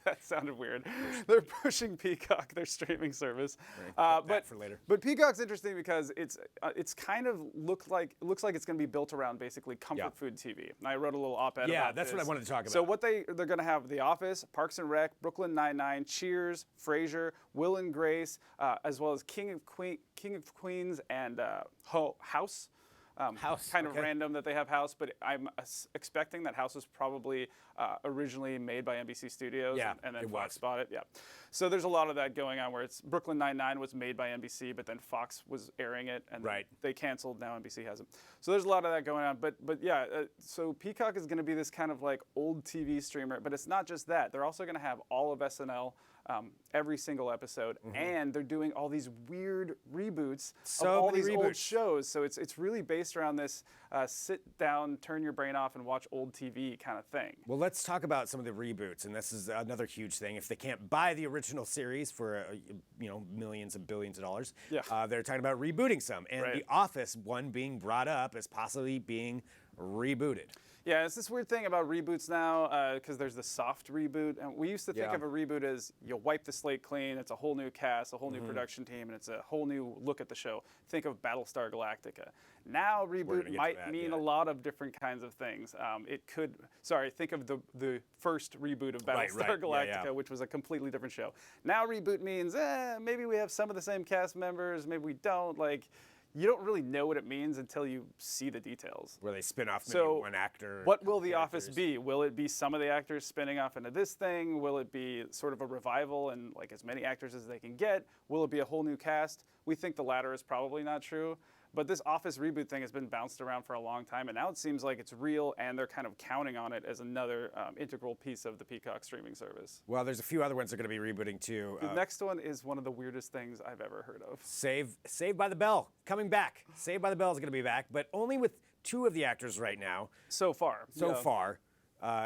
that sounded weird. They're pushing Peacock, their streaming service. But for later. But Peacock's interesting because it's kind of looks like it's going to be built around basically comfort food TV. And I wrote a little op-ed about Yeah, that's this. what I wanted to talk about. So what they're going to have: The Office, Parks and Rec, Brooklyn Nine-Nine, Cheers, Frasier, Will and Grace, as well as King of Queens and House. House, kind of okay. random that they have House, but I'm expecting that House was probably originally made by NBC Studios, Yeah, and then it Fox was. bought it. Yeah, so there's a lot of that going on where it's Brooklyn Nine-Nine was made by NBC, but then Fox was airing it, and Right. they canceled. Now NBC has it. So there's a lot of that going on. But yeah, so Peacock is going to be this kind of like old TV streamer, but it's not just that. They're also going to have all of SNL. Every single episode, and they're doing all these weird reboots of all many these old reboots. shows. So it's really based around this sit down, turn your brain off, and watch old TV kind of thing. Well, let's talk about some of the reboots, and this is another huge thing. If they can't buy the original series for millions and billions of dollars, they're talking about rebooting some, and Right. The Office one being brought up as possibly being rebooted. Yeah, it's this weird thing about reboots now because there's the soft reboot. And we used to think Yeah. of a reboot as you wipe the slate clean, it's a whole new cast, a whole new production team, and it's a whole new look at the show. Think of Battlestar Galactica. Now, gonna reboot get to might that, mean yeah. a lot of different kinds of things. Think of the first reboot of Right, Battlestar right. Galactica, Yeah, yeah. which was a completely different show. Now, reboot means maybe we have some of the same cast members, maybe we don't. You don't really know what it means until you see the details. Where they spin off maybe So, one actor. what will The characters. Office be? Will it be some of the actors spinning off into this thing? Will it be sort of a revival and like as many actors as they can get? Will it be a whole new cast? We think the latter is probably not true. But this Office reboot thing has been bounced around for a long time, and now it seems like it's real, and they're kind of counting on it as another integral piece of the Peacock streaming service. Well, there's a few other ones they're going to be rebooting too. The next one is one of the weirdest things I've ever heard of. Saved by the Bell coming back. Saved by the Bell is going to be back, but only with two of the actors right now. So far. So Yeah. far,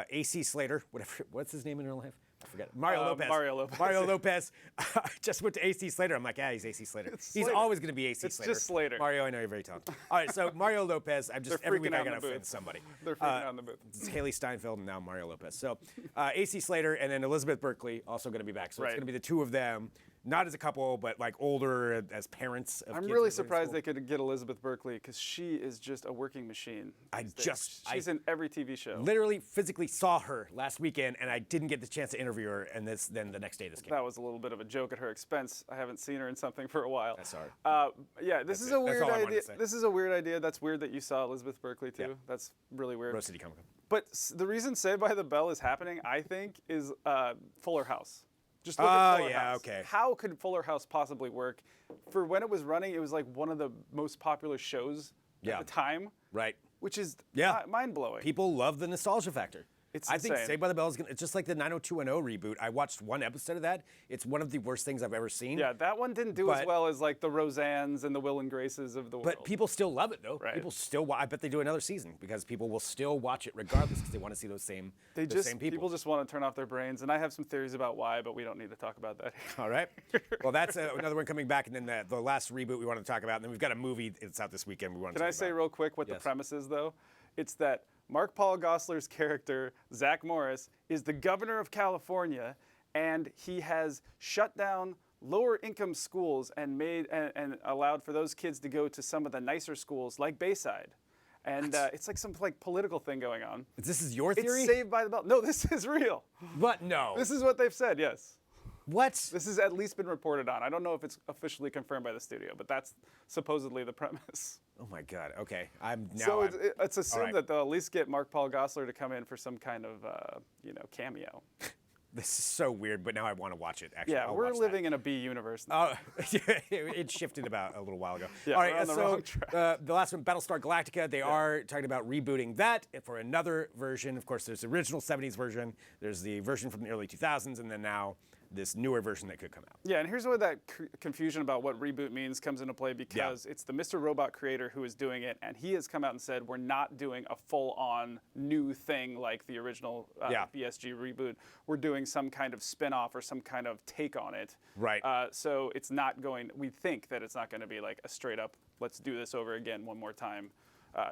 AC Slater, what's his name in real life? I forget. Mario Lopez. Mario Lopez. Mario Lopez. I just went to AC Slater. I'm like, he's AC Slater. It's He's Slater. always going to be AC It's Slater. just Slater. Mario, I know you're very talented. All right, so Mario Lopez. They're Every week freaking I out in got to the offend booth. somebody. They're freaking out in the booth. It's Haley Steinfeld and now Mario Lopez. So AC Slater and then Elizabeth Berkley also going to be back. So it's Right. going to be the two of them not as a couple, but like older as parents. Of I'm kids really who are in surprised school. they could get Elizabeth Berkley because she is just a working machine. She's I in every TV show. literally physically saw her last weekend, and I didn't get the chance to interview her. And then the next day this came. That was a little bit of a joke at her expense. I haven't seen her in something for a while. That's sorry. Yeah, this is it. a That's weird all I wanted idea. to say. This is a weird idea. That's weird that you saw Elizabeth Berkley too. Yeah. That's really weird. Rose City Comic Con. But the reason Saved by the Bell is happening, I think, is Fuller House. Just look at Fuller House. Okay. How could Fuller House possibly work? For when it was running, it was like one of the most popular shows at the time. Right. Which is mind-blowing. People love the nostalgia factor. I think insane. Saved by the Bell is it's just like the 90210 reboot. I watched one episode of that. It's one of the worst things I've ever seen. Yeah, that one didn't do as well as like the Roseannes and the Will and Graces of the world. But people still love it though. Right. People still. I bet they do another season because people will still watch it regardless because they want to see those same. Same people. People just want to turn off their brains, and I have some theories about why, but we don't need to talk about that. All right. Well, that's another one coming back, and then the last reboot we want to talk about, and then we've got a movie that's out this weekend. We want to. Can I say real quick what the Yes. premise is, though? It's that Mark Paul Gosselaar's character, Zach Morris, is the governor of California, and he has shut down lower-income schools and and allowed for those kids to go to some of the nicer schools, like Bayside. And it's like some political thing going on. This is your theory? It's Saved by the Bell. No, this is real. What? No. This is what they've said. Yes. What? This has at least been reported on. I don't know if it's officially confirmed by the studio, but that's supposedly the premise. Oh my God. Okay. It's assumed that they'll at least get Mark Paul Gosselaar to come in for some kind of cameo. This is so weird, but now I want to watch it. Actually, Yeah, we're living in a B universe now. It shifted about a little while ago. Yeah, all right, we're on the wrong track. The last one, Battlestar Galactica, they are talking about rebooting that for another version. Of course, there's the original 70s version, there's the version from the early 2000s, and then now this newer version that could come out. Yeah, and here's where that confusion about what reboot means comes into play because it's the Mr. Robot creator who is doing it, and he has come out and said, we're not doing a full-on new thing like the original BSG reboot. We're doing some kind of spin-off or some kind of take on it. Right. So it's not going, we think that it's not going to be like a straight-up, let's do this over again one more time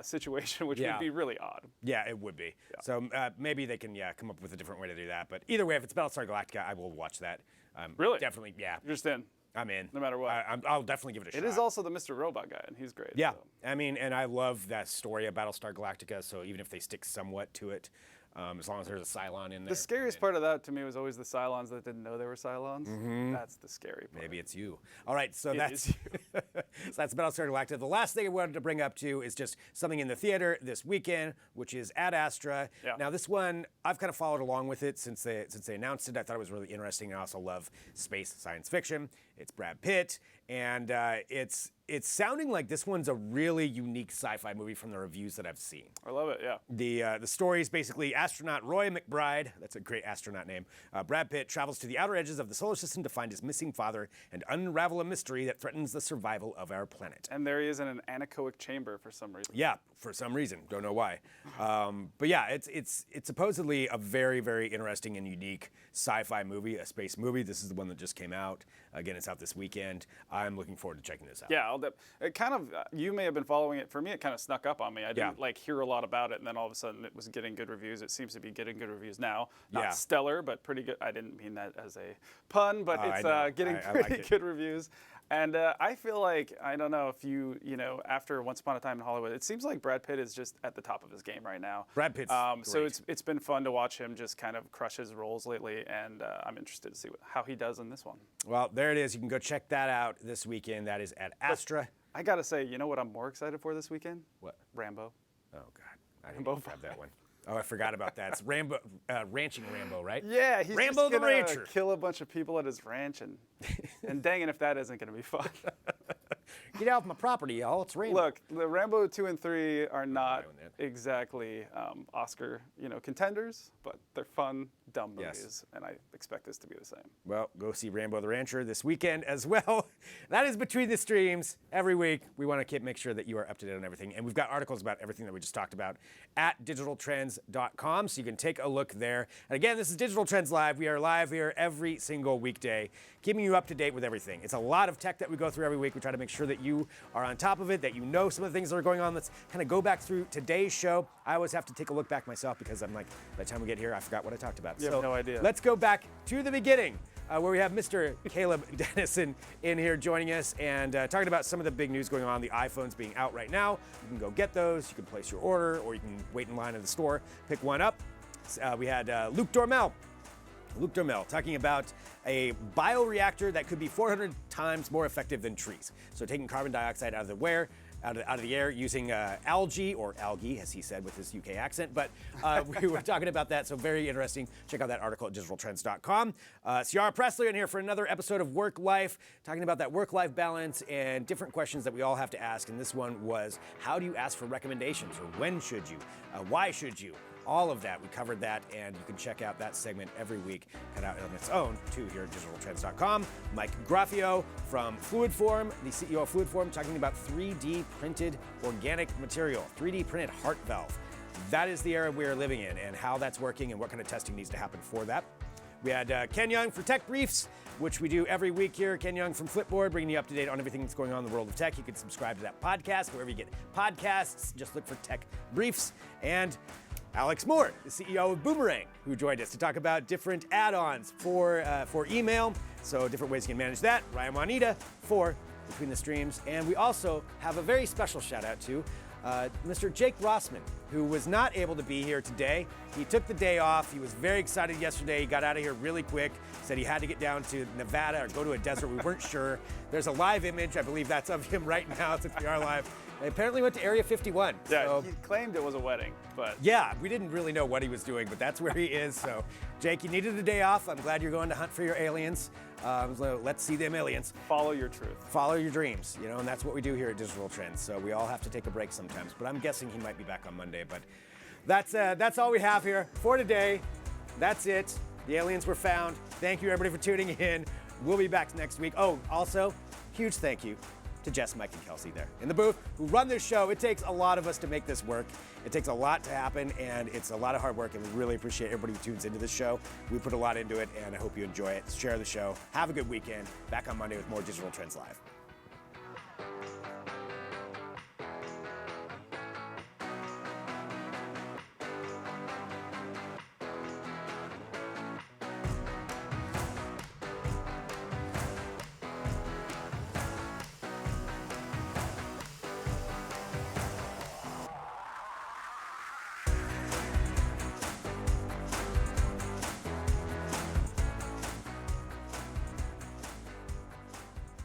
situation, which would be really odd. Yeah, it would be. Yeah. So maybe they can come up with a different way to do that. But either way, if it's Battlestar Galactica, I will watch that. Really? Definitely, yeah. You're just in? I'm in. No matter what. I'll definitely give it a shot. It is also the Mr. Robot guy, and he's great. Yeah, so. I mean, and I love that story of Battlestar Galactica, so even if they stick somewhat to it, as long as there's a Cylon in there. The scariest part of that to me was always the Cylons that didn't know they were Cylons. Mm-hmm. That's the scary part. Maybe it's you. All right, so that's Battlestar Galactica. The last thing I wanted to bring up too is just something in the theater this weekend, which is Ad Astra. Yeah. Now this one, I've kind of followed along with it since they announced it. I thought it was really interesting. I also love space science fiction. It's Brad Pitt, and it's sounding like this one's a really unique sci-fi movie from the reviews that I've seen. I love it, yeah. The story is basically astronaut Roy McBride, that's a great astronaut name, Brad Pitt travels to the outer edges of the solar system to find his missing father and unravel a mystery that threatens the survival of our planet. And there he is in an anechoic chamber for some reason. Yeah, for some reason. Don't know why. But yeah, it's supposedly a very, very interesting and unique sci-fi movie, a space movie. This is the one that just came out. Again, it's out this weekend. I'm looking forward to checking this out. Yeah, it kind of, you may have been following it. For me, it kind of snuck up on me. I didn't hear a lot about it, and then all of a sudden it was getting good reviews. It seems to be getting good reviews now. Not stellar, but pretty good. I didn't mean that as a pun, but it's getting pretty good reviews. And I feel like, I don't know if you after Once Upon a Time in Hollywood, it seems like Brad Pitt is just at the top of his game right now. Brad Pitt's great. So it's been fun to watch him just kind of crush his roles lately, and I'm interested to see how he does in this one. Well, there it is. You can go check that out this weekend. That is at Astra. But I got to say, you know what I'm more excited for this weekend? What? Rambo. Oh, God. I didn't even have that one. Oh, I forgot about that. It's Rambo, ranching Rambo, right? Yeah, he's Rambo just the gonna rancher. Kill a bunch of people at his ranch, and dang it if that isn't going to be fun. Get off my property, y'all. It's Rambo. Look, the Rambo 2 and 3 are not exactly Oscar, contenders, but they're fun, dumb movies, and I expect this to be the same. Well, go see Rambo the Rancher this weekend as well. That is Between the Streams every week. We want to make sure that you are up to date on everything, and we've got articles about everything that we just talked about at digitaltrends.com, so you can take a look there. And again, this is Digital Trends Live. We are live here every single weekday, keeping you up to date with everything. It's a lot of tech that we go through every week. We try to make sure that you are on top of it, that you know some of the things that are going on. Let's kind of go back through today's show. I always have to take a look back myself because I'm like, by the time we get here, I forgot what I talked about. You have no idea. Let's go back to the beginning. where we have Mr. Caleb Dennison in here joining us and talking about some of the big news going on. The iPhones being out right now. You can go get those. You can place your order, or you can wait in line at the store, pick one up. We had Luke Dormel talking about a bioreactor that could be 400 times more effective than trees. So taking carbon dioxide out of the air using algae, or algae, as he said with his UK accent. But we were talking about that, so very interesting. Check out that article at digitaltrends.com. Ciara Pressler in here for another episode of Work Life, talking about that work-life balance and different questions that we all have to ask. And this one was, how do you ask for recommendations, or when should you? Why should you? All of that, we covered that, and you can check out that segment every week, cut out on its own, too, here at digitaltrends.com. Mike Graffio from Fluidform, the CEO of Fluidform, talking about 3D printed organic material, 3D printed heart valve. That is the era we're living in, and how that's working and what kind of testing needs to happen for that. We had Ken Young for Tech Briefs, which we do every week here. Ken Young from Flipboard, bringing you up to date on everything that's going on in the world of tech. You can subscribe to that podcast wherever you get podcasts. Just look for Tech Briefs. And Alex Moore, the CEO of Boomerang, who joined us to talk about different add-ons for email, so different ways you can manage that. Ryan Juanita for Between the Streams. And we also have a very special shout-out to Mr. Jake Rossman, who was not able to be here today. He took the day off. He was very excited yesterday. He got out of here really quick, said he had to get down to Nevada or go to a desert. We weren't sure. There's a live image. I believe that's of him right now since we are live. They apparently went to Area 51. Yeah, so, he claimed it was a wedding, but... Yeah, we didn't really know what he was doing, but that's where he is. So, Jake, you needed a day off. I'm glad you're going to hunt for your aliens. So let's see them aliens. Follow your truth. Follow your dreams, and that's what we do here at Digital Trends. So we all have to take a break sometimes, but I'm guessing he might be back on Monday. But that's all we have here for today. That's it. The aliens were found. Thank you, everybody, for tuning in. We'll be back next week. Oh, also, huge thank you to Jess, Mike, and Kelsey there in the booth who run this show. It takes a lot of us to make this work. It takes a lot to happen, and it's a lot of hard work, and we really appreciate everybody who tunes into this show. We put a lot into it, and I hope you enjoy it. Share the show. Have a good weekend. Back on Monday with more Digital Trends Live.